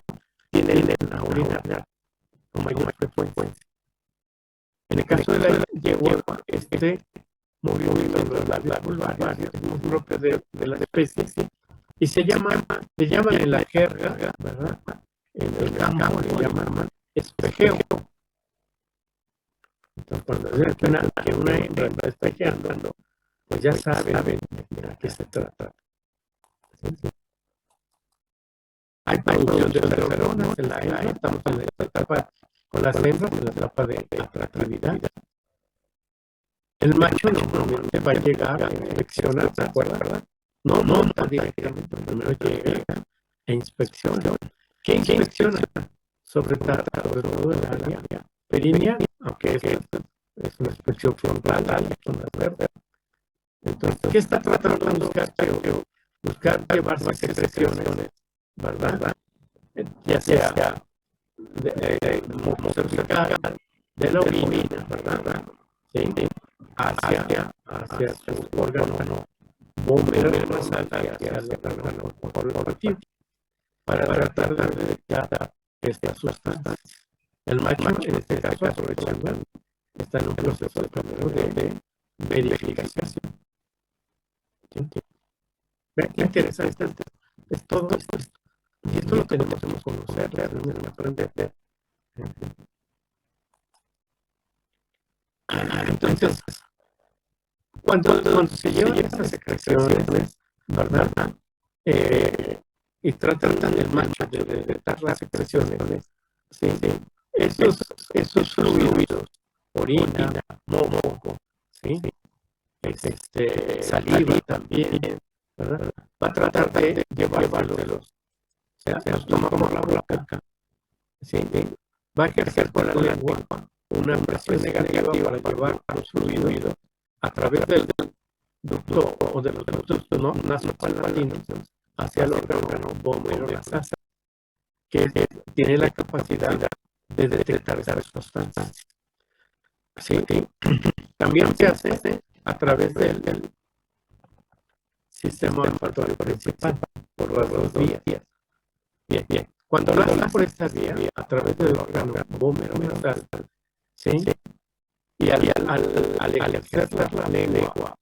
tienen la orina con mayor frecuencia. En el caso de la yegua, este movimiento de los labios vulvares es muy propio de la especie, ¿sí? Y se llaman en la jerga, ¿verdad? En el campo le llaman espejeo. Entonces, cuando dicen que una hembra está espejeando, pues ya saben de qué se trata. ¿Sí? Hay producción de feromonas en la hembra, estamos en esta etapa con las hembras, en la etapa de atractividad. El macho normalmente va a llegar a inspeccionar, ¿se acuerdan, verdad? No monta directamente, primero llega e inspecciona. ¿Qué inspecciona? Sobre todo el área perineal, aunque es una inspección frontal, zona verde. Entonces, ¿qué está tratando de buscar? Buscar llevarse secreciones, ¿verdad? Ya sea de mucosa fecal, de la orina, ¿verdad? ¿Sí? Hacia su órgano bombero nasal, hacia el órgano corporativo, para tratar de detectar estas sustancias. El macho, en este caso, aprovechando, está en un proceso de verificación. Qué interesante es todo esto. Y esto lo tenemos que conocer, realmente aprender. Entonces, cuando se llevan estas secreciones, ¿verdad? Y tratan el macho de detectar las secreciones, ¿sí? Esos fluidos, orina, moco, ¿sí? Saliva también, ¿verdad? Va a tratar de llevárselos, o sea, los toma por la boca, ¿sí? Va a ejercer con la lengua una presión negativa para llevar los fluidos a través del ducto o de los ductos nasopalatinos hacia el órgano bombero nasal, que tiene la capacidad de detectar esas sustancias. ¿Sí? También se hace a través del sistema olfatorio principal, por las dos vías. Bien. Cuando lo hace por esta vía, a través del órgano bombero nasal, ¿sí? Y al ejercer la lengua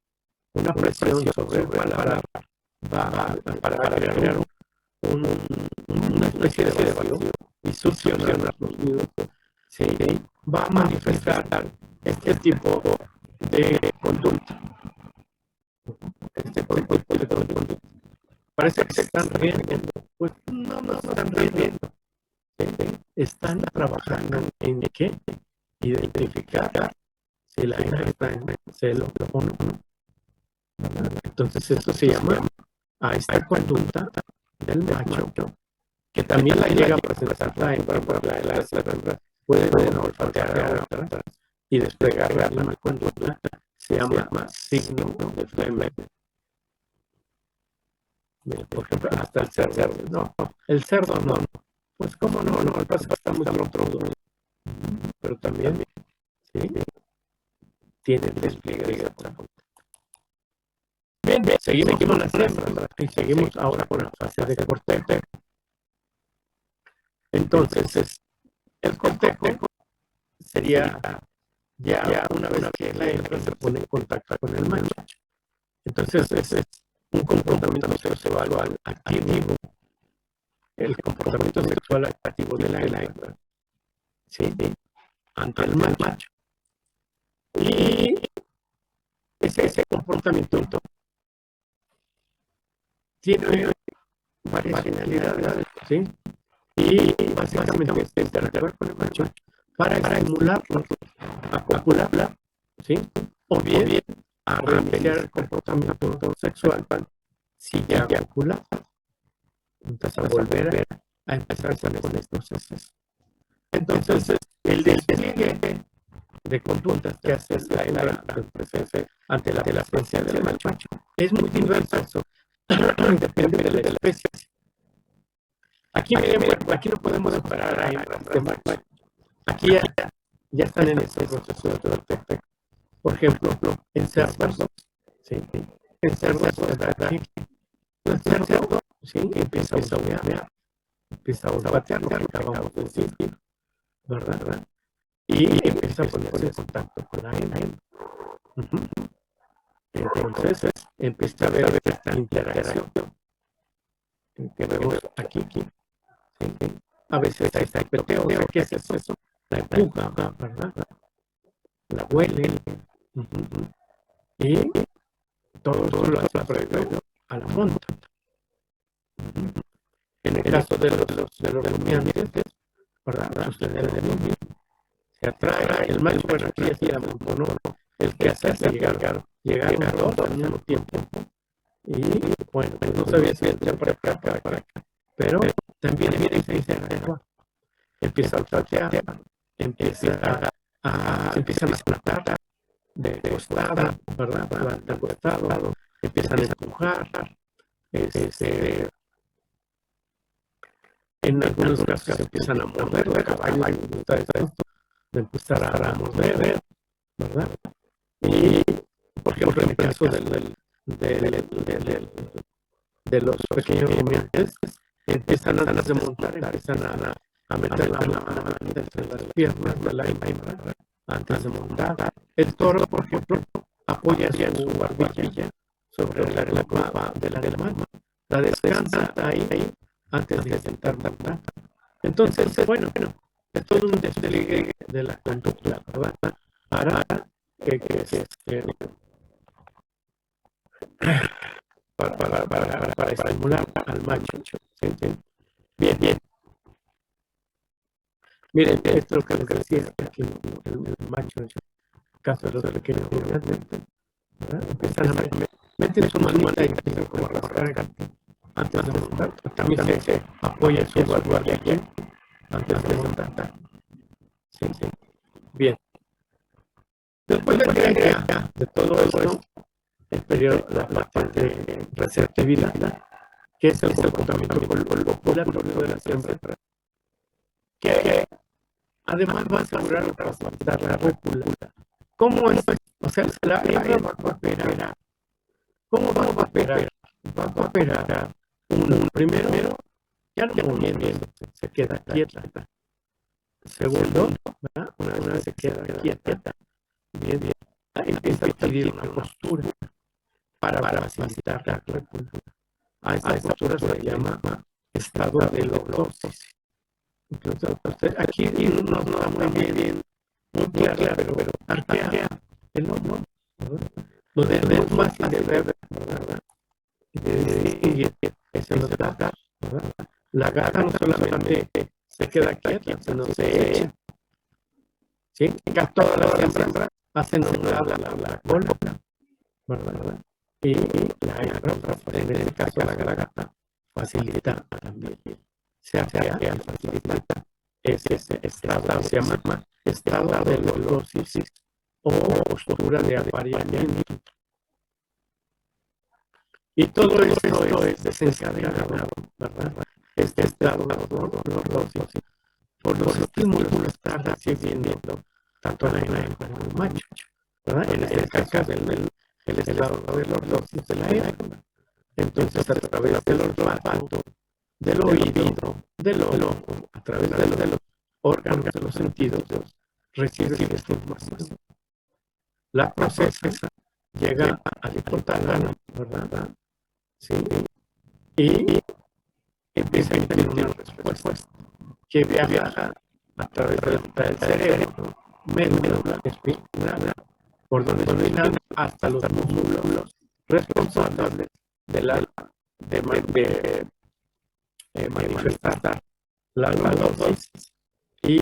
una presión sobre el paladar, va para crear una especie de vacío y succionar los fluidos, ¿sí? Va a manifestar este tipo de conducta. Parece que se están riendo. Pues no están riendo. Están trabajando en qué? Identificar si la hembra está en celo o no. Entonces esto se llama a esta conducta del macho, que también la llega a presentar la hembra, las hembras pueden olfatear a otra y desplegar la misma conducta, se llama signo de Fleming. Por ejemplo, hasta el cerdo. No, el cerdo no. Pues cómo no, el paso está muy trompudo. Pero también, ¿sí? Tiene el despliegue de otra cosa. Bien, seguimos con las hembras y seguimos ahora con la fase de cortejo. Entonces, el cortejo sería ya una vez que la hembra se pone en contacto con el macho. Entonces, es un comportamiento sexual activo. El comportamiento sexual activo de la hembra, ¿sí? Ante el macho. Y ese comportamiento tiene varias finalidades, ¿sí? Y básicamente es interactuar con el macho para estimularlo a copular, ¿sí? O bien a reiniciar el comportamiento sexual si ya copula. Entonces a volver a empezar con estos procesos. Entonces, el despliegue de conductas que hace la hembra ante la presencia del macho es muy diverso. Depende de la especie. Aquí no podemos separar a hembras de machos. Aquí ya están en ese proceso de perfecto. Por ejemplo, en cerdos, ¿sí? En cerdos, ¿verdad? El cerdo, ¿sí? Empieza a humear, empieza a olfatear lo que acabamos de decir, ¿verdad? Y empieza a ponerse en contacto con la hembra. Entonces, empieza a haber esta interacción que vemos aquí. ¿Sí? A veces hay peteo, ¿qué es eso? La empuja, ¿verdad? La huele. Y todo eso lo hace previo a la monta. En el caso de los rumiantes, ¿verdad? Sucede lo mismo. Se atrae el macho, bueno, aquí ya se llama mono, el que hace llegar los dos al mismo tiempo. Y bueno, pues no sabía si entra para acá, pero también empieza a actuar. Empieza a olfatear, empiezan a tratar de costado, ¿verdad? De costado, empiezan a empujar, en algunos casos empiezan a morder la caballo, de empezar a morder, ¿verdad? Y, por ejemplo, en el caso de los pequeños rumiantes, empiezan a desmontar, empiezan a meter la mano entre las piernas de la hembra antes de montar. El toro, por ejemplo, apoya su barbilla sobre la copa de la mano, la descansa ahí antes de intentar montar. Entonces, bueno, es todo un despliegue de la conducta, ¿verdad? Para para estimular al macho. ¿Sí? Bien. Miren, esto es lo que decía aquí el macho, en el caso de los pequeños rumiantes, empiezan a meten su manita y empiezan como a rascar antes de montar. También se apoya su barbilla aquí antes de montar. Sí. Bien. Después de todo eso, el periodo, la parte de receptividad, que es el comportamiento copulatorio de las hembras, que además va a asegurar o facilitar la cópula. ¿Cómo es? O sea, la hembra va a cooperar. ¿Cómo va a cooperar? Va a cooperar primero, ya no moviendo, se queda quieta. Segundo, una vez se queda quieta, bien, empieza a adquirir una postura para facilitar la cópula. A esa postura se le llama estado de lordosis. Entonces, aquí no da muy bien, muy clara, pero arquea el lomo, donde es fácil de ver, ¿verdad? Y de distinguir es en los gatas, ¿verdad? La gata no solamente se queda quieta, sino se echa. ¿Sí? Todas las hembras hacen la cola, ¿verdad? Y la hembra, en este caso la gata, facilita también. Se arquea, facilita ese estado, se llama estado de lordosis o postura de apareamiento. Y todo esto es desencadenado, ¿verdad? Este estado de lordosis por los estímulos que está recibiendo tanto la hembra como el macho, ¿verdad? En este caso, el estado de lordosis de la hembra. Entonces, a través del olfato, del oído, del ojo, a través de los órganos de los sentidos, recibe esta información. La procesa, llega al hipotálamo, ¿verdad? Sí. Y empieza a emitir una respuesta que viaja a través del cerebro, médula espinal, por donde terminan hasta los músculos responsables de manifestar la lordosis y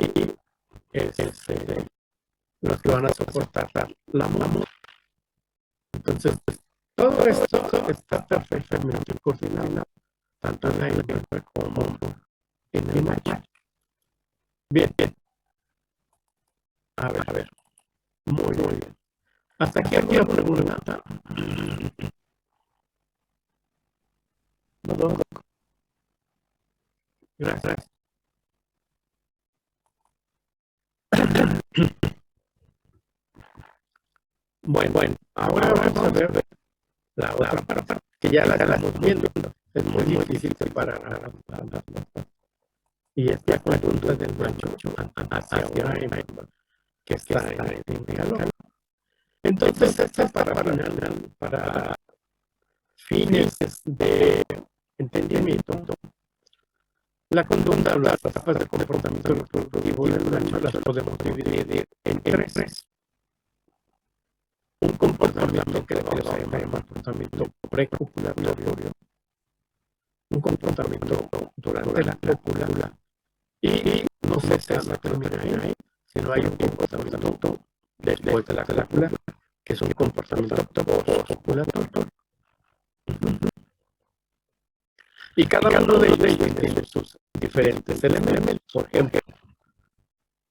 los que van a soportar la moda. Entonces, todo esto está perfectamente coordinado, tanto en la hembra como en el macho. Bien. A ver. Muy bien. Hasta aquí alguna pregunta. No. Gracias. Bueno, ahora vamos a ver la otra parte, que ya la estamos viendo. Es muy difícil separar y es la conducta del macho hacia una hembra que está en calor. Entonces, esto es para fines de entendimiento. La conducta o las etapas de comportamiento reproductivo del macho las podemos dividir en tres. Un comportamiento que le vamos a llamar comportamiento precopulatorio, un comportamiento durante la cópula, y no se termina ahí, sino hay un comportamiento después de la cópula, que es un comportamiento postcopulatorio. Y cada uno de ellos tiene sus diferentes elementos. Por ejemplo,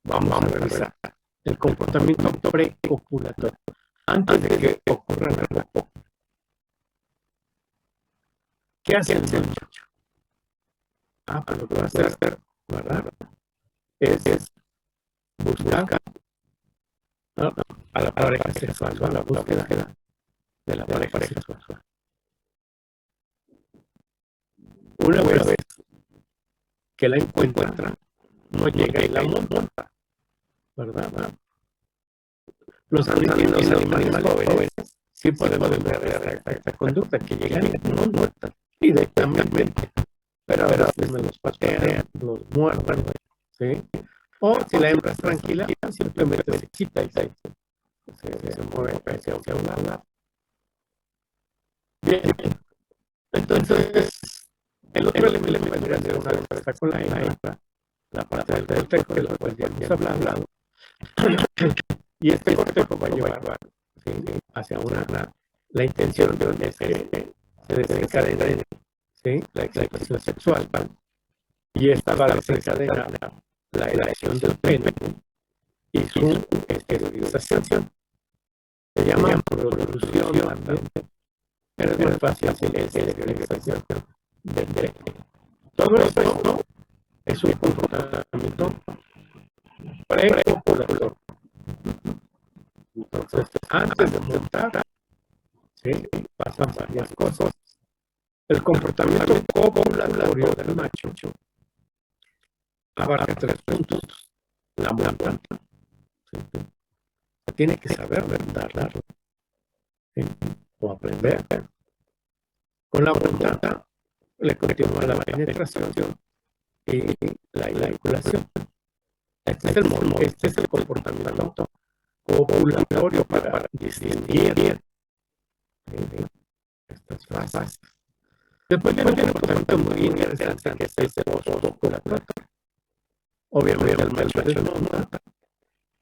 vamos a revisar el comportamiento precopulatorio, antes de que ocurra la cópula. ¿Qué hace el macho? Pues lo que va a hacer, ¿verdad? Es buscar a la pareja sexual, a la búsqueda de la pareja sexual. Una vez que la encuentra, no llega y la monta, ¿verdad? Los animales jóvenes sí podemos ver esta conducta, que llegan y no muertan directamente, pero a veces me los patean, los muerden, ¿sí? O si la hembra es tranquila, simplemente se quita y se mueve hacia un lado. Bien, entonces el otro elemento vendría a ser una vez que está con la hembra, la parte del cortejo, de la cual ya hemos hablado, y este cortejo va a llevar, ¿sí?, hacia la intención de que se desencadene, ¿sí?, la excitación sexual, y esta va a desencadenar la erección del pene y su esterilización. Se llama producción también, pero es más fácil la esterilización del pene. Todo esto es un comportamiento precopulatorio. Entonces, antes de montar, ¿sí?, pasan varias cosas. El comportamiento copulatorio del macho abarca 3 puntos. La monta, ¿sí?, tiene que saber dar, ¿sí?, o aprender. Con la monta le continúa la penetración y la eyaculación. Este es el comportamiento copulatorio para distinguir estas fases. Después viene un comportamiento muy interesante, que es el postcopulatorio. Obviamente el macho desmonta,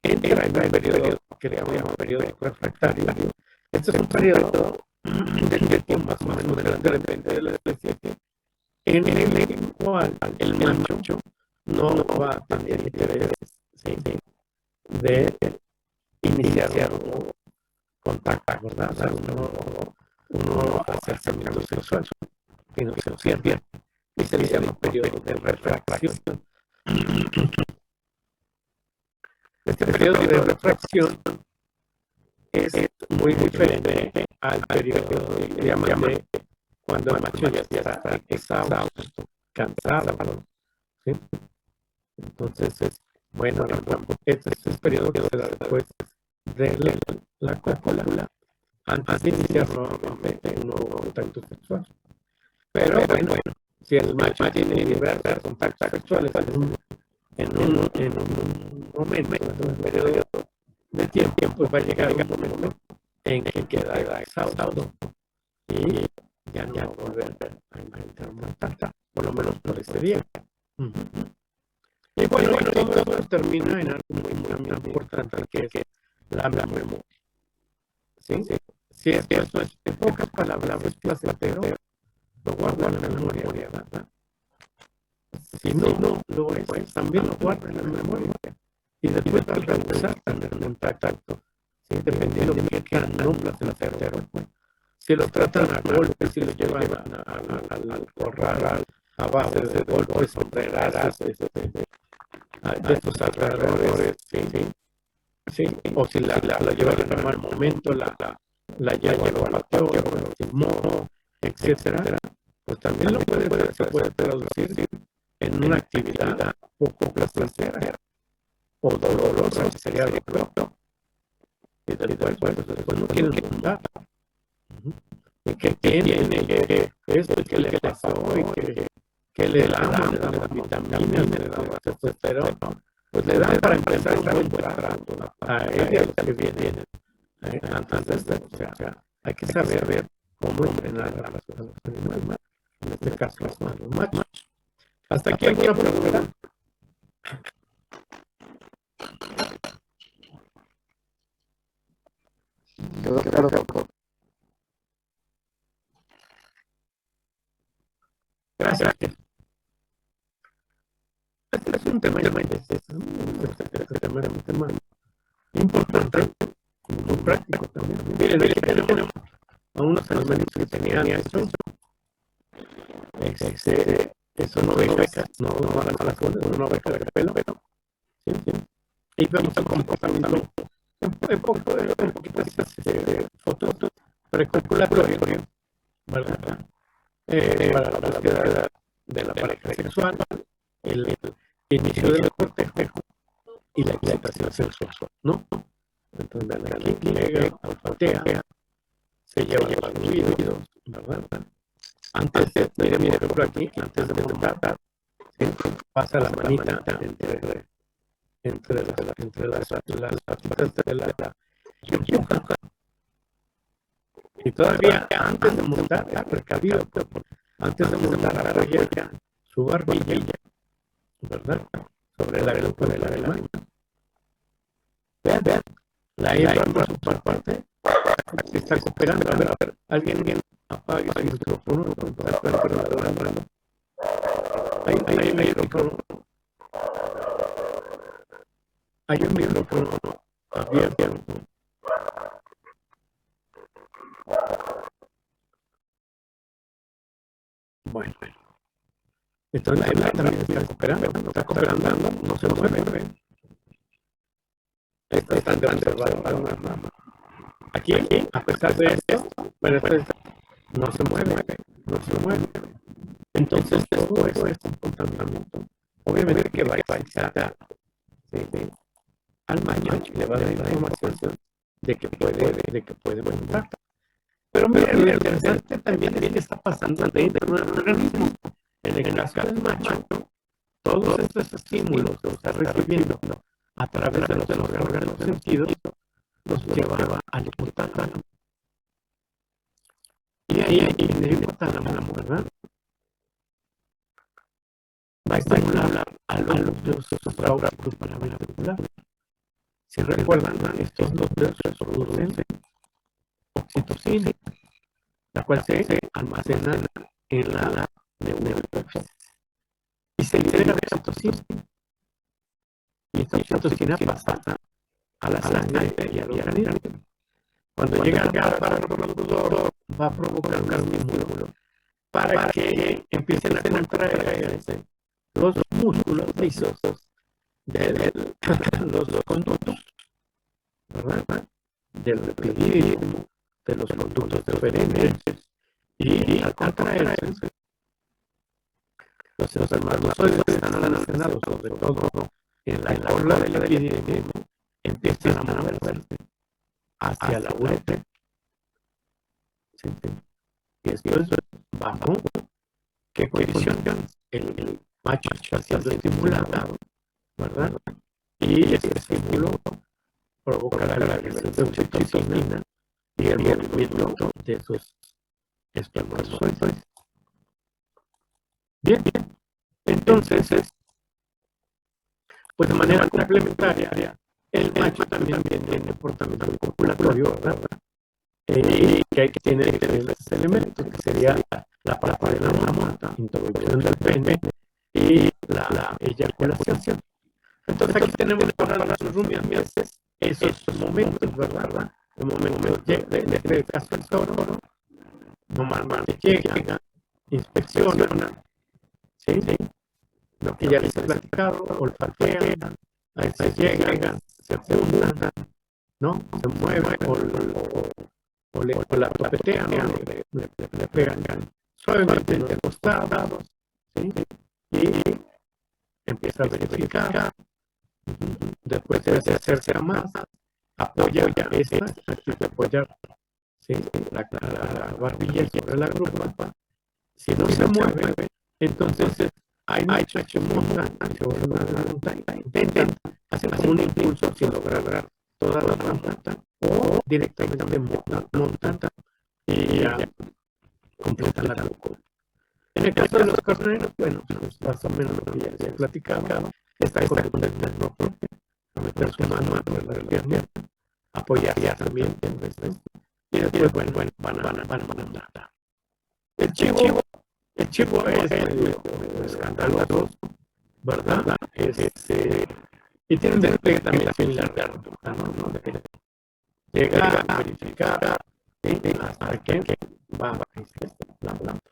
entra en un periodo que le llamamos periodo refractario. Este es un periodo de tiempo más o menos depende de la especie, en el cual el macho no va a tener interés, ¿sí?, de iniciar un contacto, ¿verdad? O sea, uno acercamiento sexual, sino que se observa y se le llama periodo de refracción. Este periodo de refracción es muy diferente al periodo de cuando el macho ya está exhausto, cansado, ¿sí? Entonces, bueno, este es el periodo que se da después de la cópula, antes de iniciar nuevamente un nuevo contacto sexual. Pero bueno, si el macho tiene diversos contactos sexuales en un momento, en un periodo tiempo, pues va a llegar un momento en que queda exhausto y ya no va a volver a intentar montar, por lo menos por ese día. Y bueno, todo esto termina en algo muy importante, que es la memoria. ¿Sí? Si esto es, en pocas palabras, es placentero, lo guarda en la memoria, ¿verdad? Si no lo es, también lo guarda en la memoria. Y después va a rehusar tener contacto, ¿sí? Dependiendo de qué tan no placentero. Si lo tratan a golpes, si lo llevan al corral a base de golpes, sombrerazos, de estos alrededores, ¿sí? O si la llevan en un mal momento, la lleva al bateo, lo lastimó, etcétera, pues también se puede traducir en una actividad poco placentera o dolorosa, que sería lo peor. Y después no quieren montar. Y que tiene, que esto, que le pasó, y que le dan vitaminas, le dan testosterona, pues le dan para empezar un buen trato a ella y a los que vienen antes de, o sea, hay que saber cómo entrenar a los animales, en este caso los machos. Hasta aquí alguna pregunta. Claro. Gracias. Este es un tema importante, muy práctico también. Miren, aquí tenemos a unos animales que tenían eso. Son ovejas, no van a las cosas, son una oveja de pelo. ¿Sí? Y vemos el comportamiento un poquito de fotos preculatorio, ¿verdad? Para la búsqueda de la pareja sexual, el inicio del cortejo y la excitación sexual, ¿no? Entonces, aquí llega, olfatea, se lleva los fluidos, ¿verdad? Antes mire, por aquí, antes de montar, pasa la manita entre las patitas de la y empuja. Y todavía antes de montar, precavido, antes de montar, apoya su barbilla, ¿verdad? Sobre la grupa de la animal. Vean, la hembra por su parte está cooperando. A ver, alguien apague su micrófono, hay un micrófono. Hay un micrófono abierto. Bueno. Entonces la hembra también está cooperando, no se mueve. Está tan grande para una rama. Aquí, a pesar de esto, bueno, no se mueve. Entonces, todo eso es un comportamiento. Obviamente que va a excitar al macho y le va a dar información de que puede montar. Pero mira, lo interesante también es que está pasando dentro de un organismo. En el caso del macho, todos estos estímulos que está recibiendo a través de los órganos sentidos los lleva al hipotálamo. Y ahí en el hipotálamo, ¿verdad? Va a estimular a los núcleos supraórticos para la vehicular. Si recuerdan, estos núcleos producen oxitocina, la cual se almacena en la neurohipófisis y se libera oxitocina. Y esta oxitocina pasa a la sangre y al organismo. Cuando llega al aparato reproductor, va a provocar un estímulo para que empiecen a contraerse los músculos lisos de los conductos, ¿verdad? Del epidídimo, de los conductos deferentes, y al contraerse, los espermatozoides están almacenados, sobre todo en la orla del epidídimo, empiezan a moverse hacia la uretra. ¿Sí? Y esto es bajo qué condiciones el macho está siendo estimulado, ¿verdad? Y ese estímulo provoca la liberación de oxitocina y el movimiento de sus espermatozoides. Bien, entonces, pues de manera complementaria, el macho también tiene comportamiento copulatorio, ¿verdad? Y que tiene diferentes elementos, que sería la parte de la mama, introducción del pene y la eyaculación. Entonces aquí tenemos para las rumias esos momentos, ¿verdad? El momento de este caso el toro, normalmente llega, inspecciona, ¿sí? Lo que ya les he platicado, olfatean, ahí se llegan, se juntan, ¿no? Se mueven o la topetean, le pegan suavemente en los costados, ¿sí? Y empieza a verificar. Después de acercarse a más, apoya esta, aquí de apoyar, ¿sí? la barbilla sobre la grupa. Si no se mueve, entonces hay machos que montan, intentan hacer como un impulso sin lograr toda la monta, o directamente montan y ya completan la grupa. En el caso de los carneros, bueno, pues más o menos lo que ya les he platicado, está con el mismo propio, a meter su mano a través del pierna, apoyar también, y después, bueno, van a mandar. El chivo es medio escandaloso, ¿verdad? Y tiene un despegue también similar de ruta, ¿no? Llega a verificar hasta que va a la planta.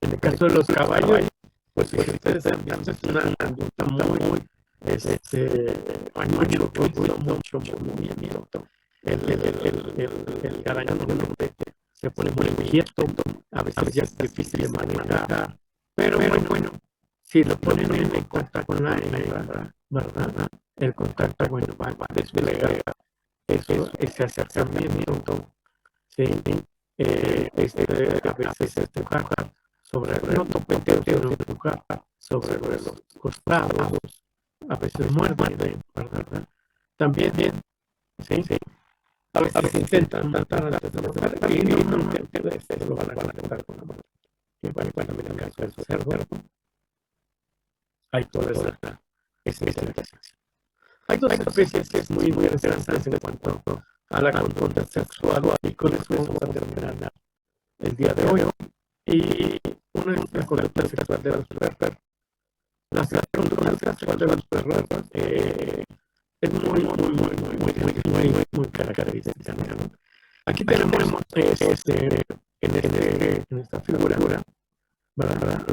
En el caso de los caballos, pues si ustedes han visto, es una conducta muy, hay mucho movimiento. El garañón se pone muy inquieto, a veces ya es difícil de manejar, pero bueno, si lo ponen en contacto con la hembra, ¿verdad? El contacto, bueno, va a desplegar ese acercamiento, ¿sí? A veces empujar sobre el topeteo, empujar sobre los costados, a veces muerden, ¿verdad? También, ¿sí? A veces intentan matar antes de morder y normalmente lo van a conectar con la mano. Y bueno, cuando me dan caso de cerdo, hay toda esa interacción. Hay dos especies muy interesantes en cuanto a la conducta sexual, y con eso vamos a terminar el día de hoy. Y una es la conducta sexual de los perros. La conducta sexual de los perros es muy característica, ¿no? Aquí tenemos en esta figura, ¿verdad?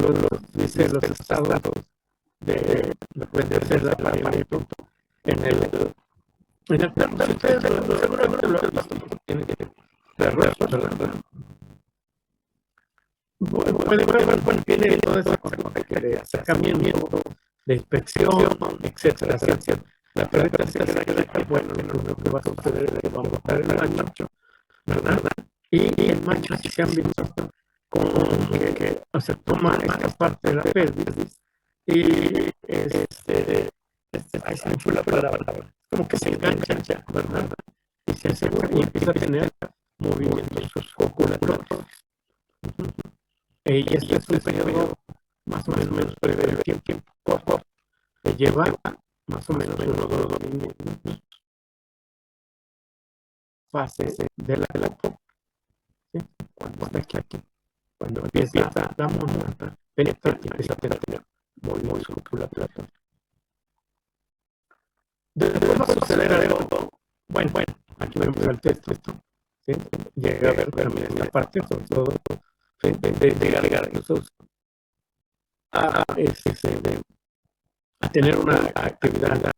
Dice los estados de ser el apareamiento en el perro. Si ustedes seguramente lo han visto, tiene perros, ¿verdad? Bueno, tiene toda esa cosa de acercamiento, de inspección, etcétera. La perrita se acerca, bueno, lo que va a suceder es que va a botar el macho, ¿verdad? Y el macho, si se han visto, como que, o sea, toma esta parte de la pelvis y ahí se me fue la palabra, como que se engancha, ¿verdad? Y se asegura y empieza a tener movimientos oculares. Y este es un periodo más o menos breve de tiempo, corto, que lleva más o menos unos 2 minutos. Fase de la ¿sí? Cuando está aquí, cuando empieza la monta, penetra y empieza a tener movimientos oculares. Después va a suceder algo, bueno, aquí vemos el texto, ¿sí? Llega a ver también en la parte, sobre todo, de llegar esos a tener una actividad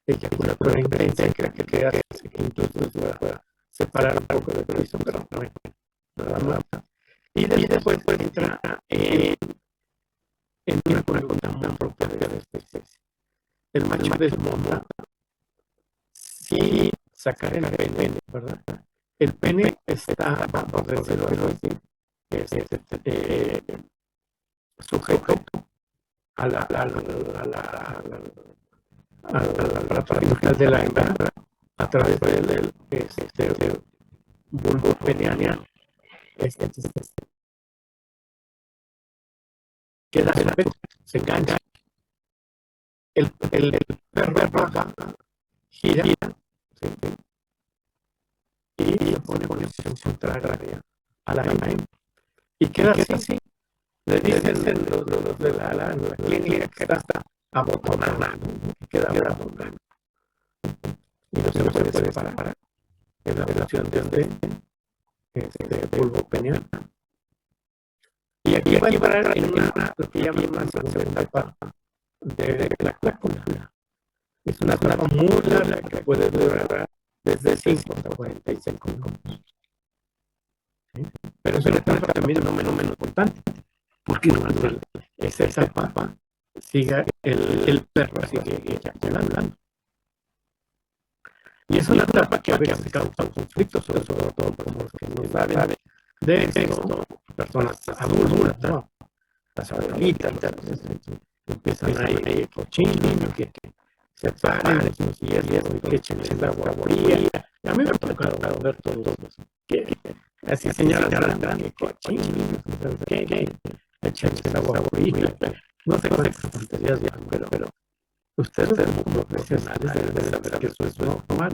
eyaculatoria intensa y que hace que incluso se pueda separar un poco de la visión, pero bueno, nada más. Y después entra en una conducta muy propia de la especie. El macho desmonta sin sacar el pene, ¿verdad? El pene está, por decirlo así, sujeto a la aparato genital de la hembra a través del bulbo peniano. Queda sujeto, se engancha. El perro baja, gira, ¿sí? Y se pone en posición contraria a la hembra. Y queda así. Le dicen los de la clínica que está abotonada, que queda abotonada. Y no se puede separar en la función de bulbo peniano. Y aquí va a entrar en lo que llaman una segunda etapa de la clácula. Es una etapa muy larga que puede durar desde 5 hasta 45 minutos. ¿Sí? Pero es una etapa también no menos importante, porque durante esa etapa sigue el perro sigue eyaculando. Y es una etapa que a veces causa conflictos, sobre todo como los que no saben de esto, personas adultas, ¿no? Las abuelitas, empiezan ahí cochinos, que se paren y eso, y que echen el agua fría. Y a mí me ha tocado ver todos que así señalan que cochinos, que echen el agua fría. No sé cuántas tonterías ya, pero ustedes como profesionales deben saber que eso es normal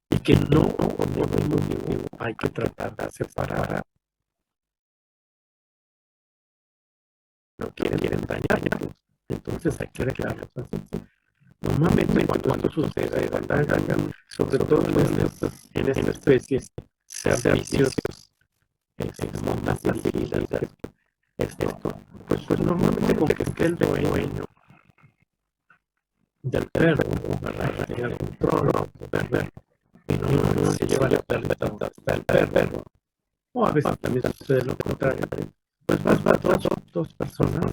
y que no hay que tratar de separar. No quieren dañarlos. Entonces hay que dejarlos así. Normalmente cuando sucede, sobre todo en estas especies, servicios, montas facilidades, pues normalmente con que esté el dueño del perro, ¿verdad? Tenga el control del perro, y no se lleva la perrita hasta el perro. O a veces también sucede lo contrario. Pues vas dos personas,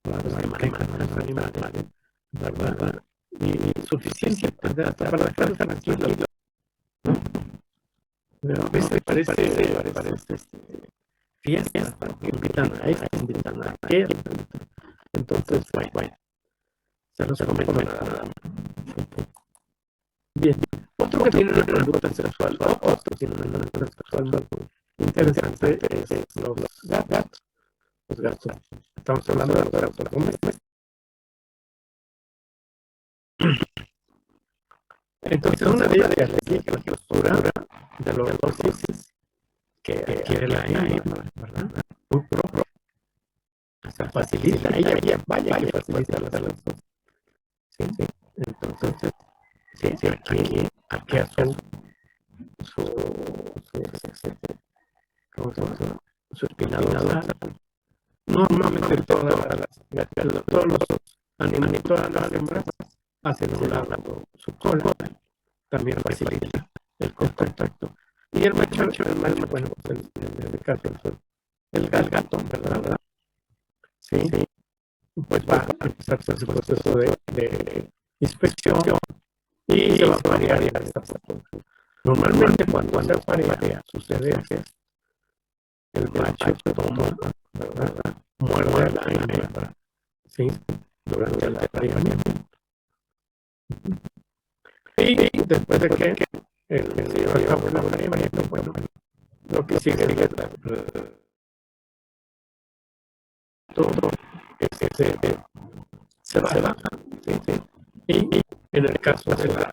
que manejan los animales, ¿verdad? Y suficiente para dejar tranquilo, ¿no? Pero a veces parece fiestas, que invitan a esto, invitan a aquel. Entonces, bueno, se los comento nada más. Bien, otro que tiene una conducta sexual, otro que tiene una conducta sexual muy interesante es los gatos. Los gatos. Estamos hablando de los gatos domésticos. Entonces, una de ellas es la postura de los dosis que adquiere la hembra, ¿verdad? Muy propio. O sea, facilita, ella vaya, facilita las cosas. ¿Sí? Entonces, aquí a su espinadora. Normalmente todos los animales, todas las hembras hacen un lado su cola, también facilita el contacto. Y el macho, bueno, pues en este caso, el gato, ¿verdad? Sí, pues va a empezar su proceso de inspección y se va a variar esta postura. Normalmente cuando se aparea sucede que el macho toma, ¿verdad? Muerde a la hembra, ¿sí? Durante el apareamiento. Y después de que el lleva a cabo el apareamiento, bueno, lo que sigue es todo se baja, ¿sí? Y en el caso de la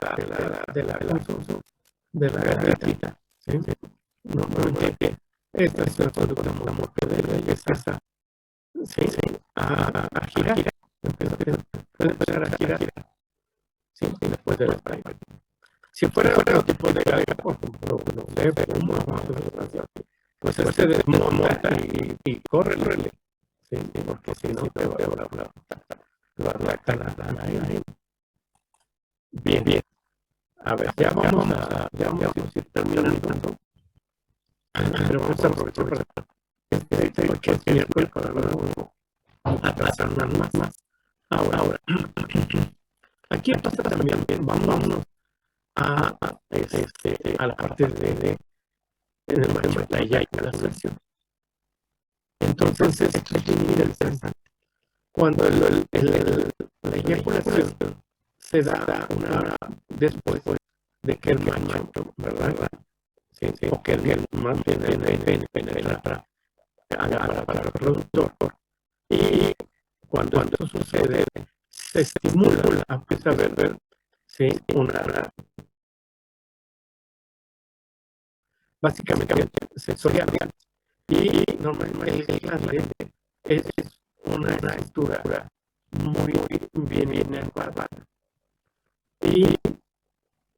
gatita, ¿sí? Normalmente esta es una conducta muy de ella, a girar, puede empezar a girar, ¿sí? Después de la práctica. Si fuera otro tipo de gato, por ejemplo, no sé, pues se desmonta y corre, ¿sí? Porque si no te va a arrancar la ahí. Bien. A ver, ya vamos a ir terminando. Pero vamos a aprovechar porque es miércoles para luego atrasarnos más. Ahora. Aquí pasa también, vámonos a la parte de la eyaculación. Entonces, esto es muy interesante. cuando la eyaculación se da una hora después de que el macho, ¿verdad? Sí, o que el más bien el penetra para el reproductor. Y cuando esto sucede, se estimula, empieza a ver, sí, básicamente sensorial. Y normalmente el glande es una estructura muy bien encuadrada. Y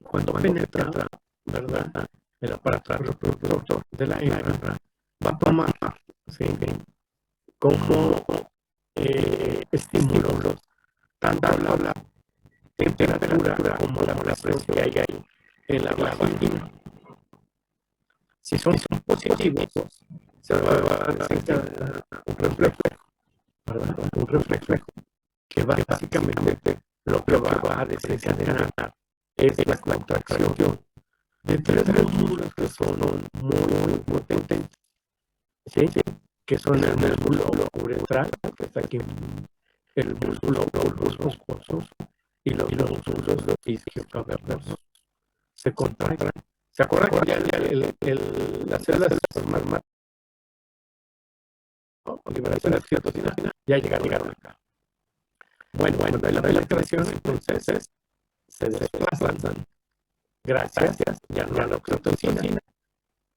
cuando penetra, ¿verdad?, el aparato reproductor de la hembra, va a tomar, ¿sí?, como estímulos tanto la temperatura como la presión que hay ahí en la vagina. Si son positivos, se va a desencadenar un reflejo, ¿verdad? Un reflejo que va básicamente lo que va a desencadenar es la contracción de tres músculos que son muy potentes, ¿sí? Que son el músculo uretral, que está aquí, el músculo bulboso y los músculos isquiocavernosos. Se contraen. ¿Se acuerdan que ya las células más liberación de oxitocina ya llegaron acá? Bueno, de la penetración entonces se desplazan gracias ya no a la oxitocina,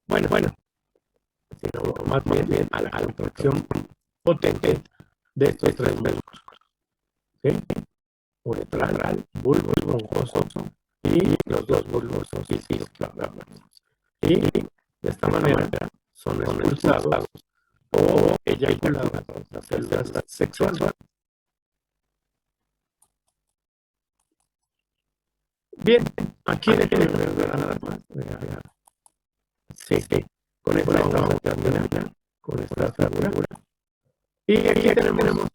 bueno, sino más bien a la contracción potente de estos tres músculos, ¿sí? Uretral, bulbo esponjoso y los dos bulbos isquiocavernosos. Y de esta manera son expulsados o eyaculadas las células sexuales. Bien, aquí déjenme ver nada más. Sí, con esta vamos a terminar con esta figura. Y aquí tenemos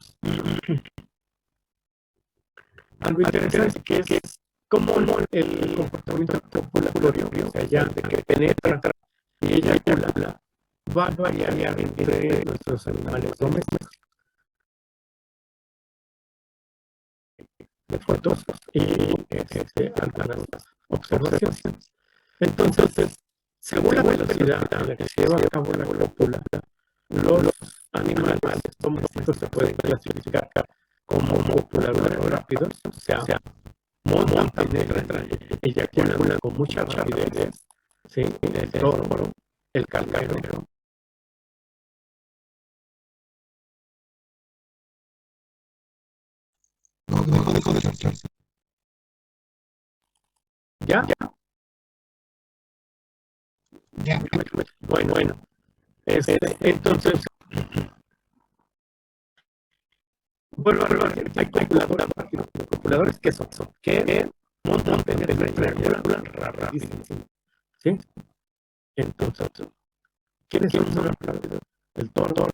algo interesante que es como el comportamiento copulatorio, o sea, ya de que penetra y eyacula, va a variar entre nuestros animales domésticos, de fotos y algunas observaciones. Entonces, según la velocidad a la que se lleva a cabo la cópula, los animales domésticos se pueden clasificar como copuladores rápidos, o sea, penetran, eyaculan con mucha rapidez, ¿sí? El toro, el carnero. No, dejo de escucharse. ¿Ya? Ya. Bueno. Entonces, vuelvo a repetir, hay copuladores que son que montan, penetran, eyaculan rapidísimo, ¿sí? Entonces, ¿quiénes son muy rápidos? El toro,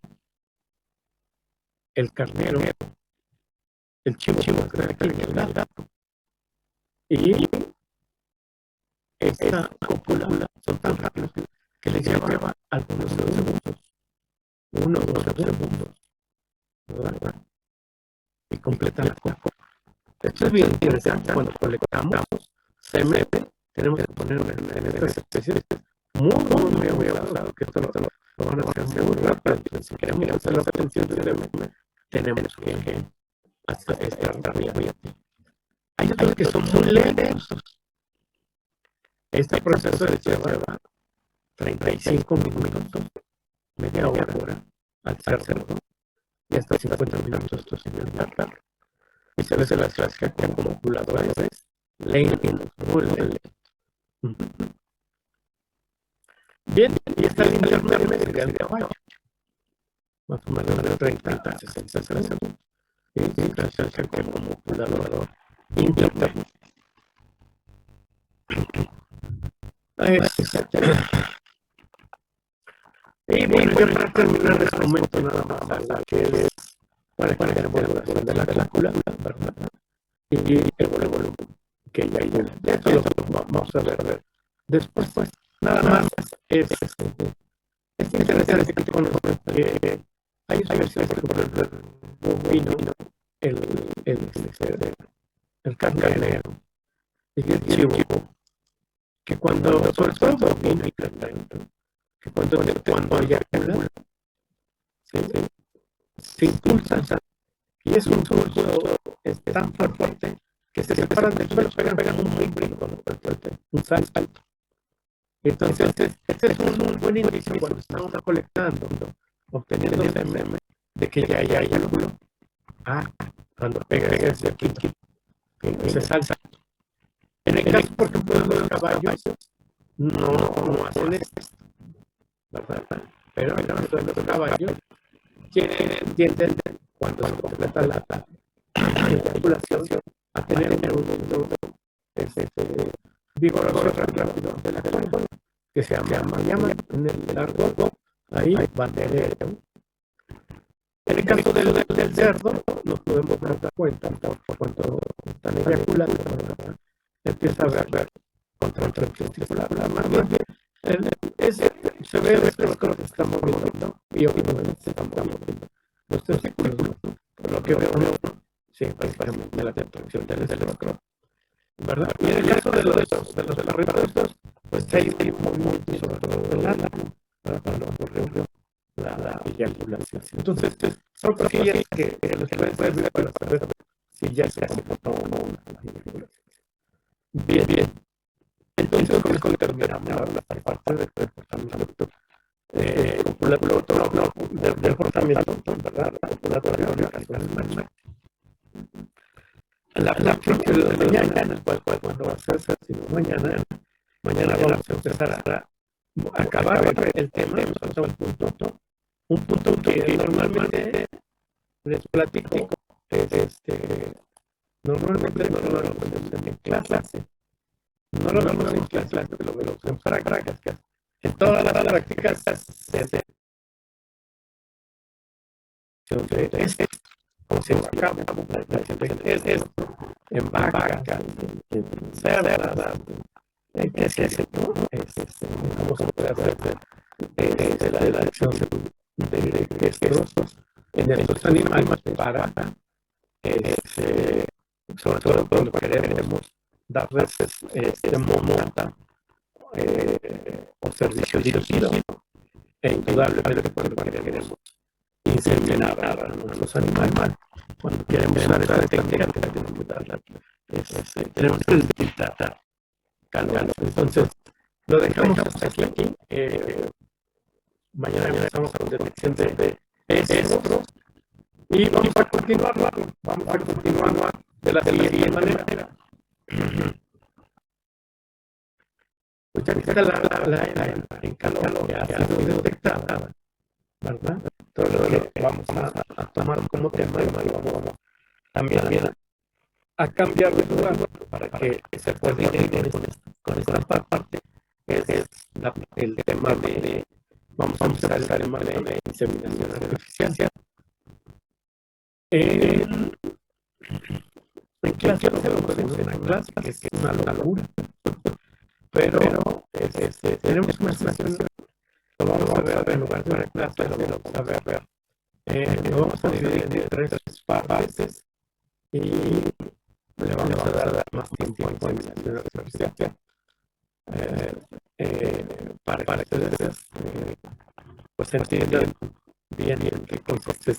el carnero, el chivo, el gato. Y esta cópula son tan rápidos que les lleva algunos segundos, 1 o 2 segundos, ¿verdad? Y completan la cópula. Esto es bien interesante. Cuando colectamos semen, tenemos que ponerlo en estas especies muy avanzado, que esto lo van a hacer seguro, pero si queremos hacer la obtención de semen, tenemos que estar bien. Hay otros que son muy lentos. Este proceso lleva 35 minutos, media hora, al cerdo, y hasta 50 minutos sin alimentar. Y se les clasifica como copuladores lentos, muy lentos. Bien, y esta línea intermedia sería el caballo, más o menos de 30 a 60 segundos. Y se clasifica como copulador intermedio. Y bueno, ya para terminar les comento nada más la que es para que tenemos la evaluación de la cálcula, ¿verdad? Y el volumen que ya hay. Esto lo vamos a ver después. Pues nada más es interesante que te conozcan que hay especies por el bovino el carnero y el chivo, que cuando, sobre todo bovino y carnero, que cuando eyacula, se impulsan, y es un impulso tan fuerte que se separan del suelo, pegan un brinco, un salto. Entonces, este es un buen inicio cuando estamos colectando, obteniendo el semen de que ya hay eyacula. Cuando pega ese aquí, se salta. En el caso, por ejemplo, de los caballos, no hacen esto, ¿verdad? Pero en el caso de los caballos, tienden, cuando se completa la eyaculación, a tener un movimiento vigoroso y rápido de la cola, que se llama en el largo, ahí banderero. En el caso del cerdo, nos podemos dar cuenta cuando están eyaculando, empieza a ver contra el testicular, más bien, se ve el escroto que se está moviendo, y obviamente se está moviendo los testículos, por lo que veo, sí, prácticamente la contracción del escroto, ¿verdad? Y en el caso de los perritos, pues hay un movimiento, sobre todo del ala, cuando ocurrió la eyaculación. Entonces, son cosillas que les pueden servir para saber si ya se hace o no una eyaculación. Bien. Entonces, con esto terminamos la parte del comportamiento del comportamiento, ¿verdad? La próxima de mañana, cuando va a ser, sino mañana vamos a empezar a acabar el tema, un punto que normalmente les platico, normalmente no lo vemos en clase, no lo vemos en clase, lo vemos en prácticas. En todas las prácticas como se acaba, en vaca, en cerda, qué sé yo, cómo se puede hacer la elección de gestos en estos animales para, sobre todo cuando queremos darles monta o servicio dirigido, e indudablemente cuando queremos inseminar a nuestros animales, cuando queremos usar esta técnica, tenemos que detectar calor. Entonces, lo dejamos hasta aquí. Mañana empezamos con detección de esto y vamos a continuar de la siguiente manera. Pues ya que está la en calor que ha sido detectada, ¿verdad? Todo lo que vamos a tomar como tema y vamos también a cambiar de lugar para que se pueda ir con esta parte, que es el tema de, vamos a empezar el tema de inseminación artificial. En clase no se lo podemos en clase, que es una locura, pero tenemos una situación, lo vamos a ver en lugar de una clase, lo vamos a ver, lo vamos a dividir en 3 partes y le vamos a dar más tiempo a inseminación artificial para que ustedes pues entiendan bien qué consiste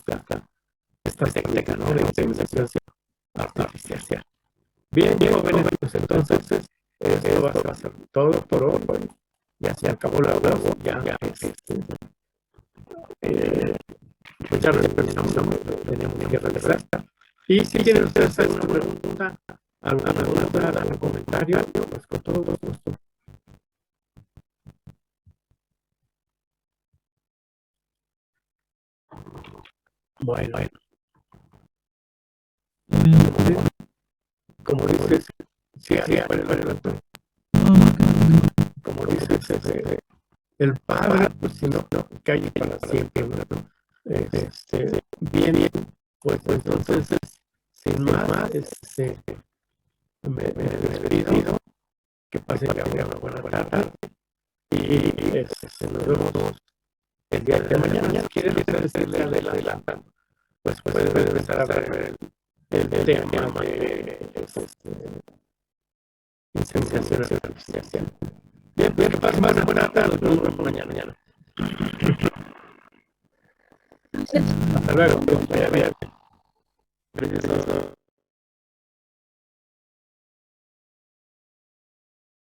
esta técnica, ¿no?, de inseminación artificial. Bien, jóvenes, pues entonces esto va a ser todo por hoy. Ya se acabó la huevo, ya pues ya teníamos que regresar. Y si quieren ustedes hacer una pregunta, alguna duda, algún comentario, pues con todo gusto. Bueno. Como dices, como dices, el padre, pues si no cae para siempre, bien, pues entonces, sin más, me despido, que pasen una buena tarde, y nos vemos el día de mañana. ¿Quieres decirle adelantando? Pues puede empezar a ver el tema de inseminación artificial. Bien, más buena tarde, nos vemos mañana. Hasta luego, vaya bien. Gracias.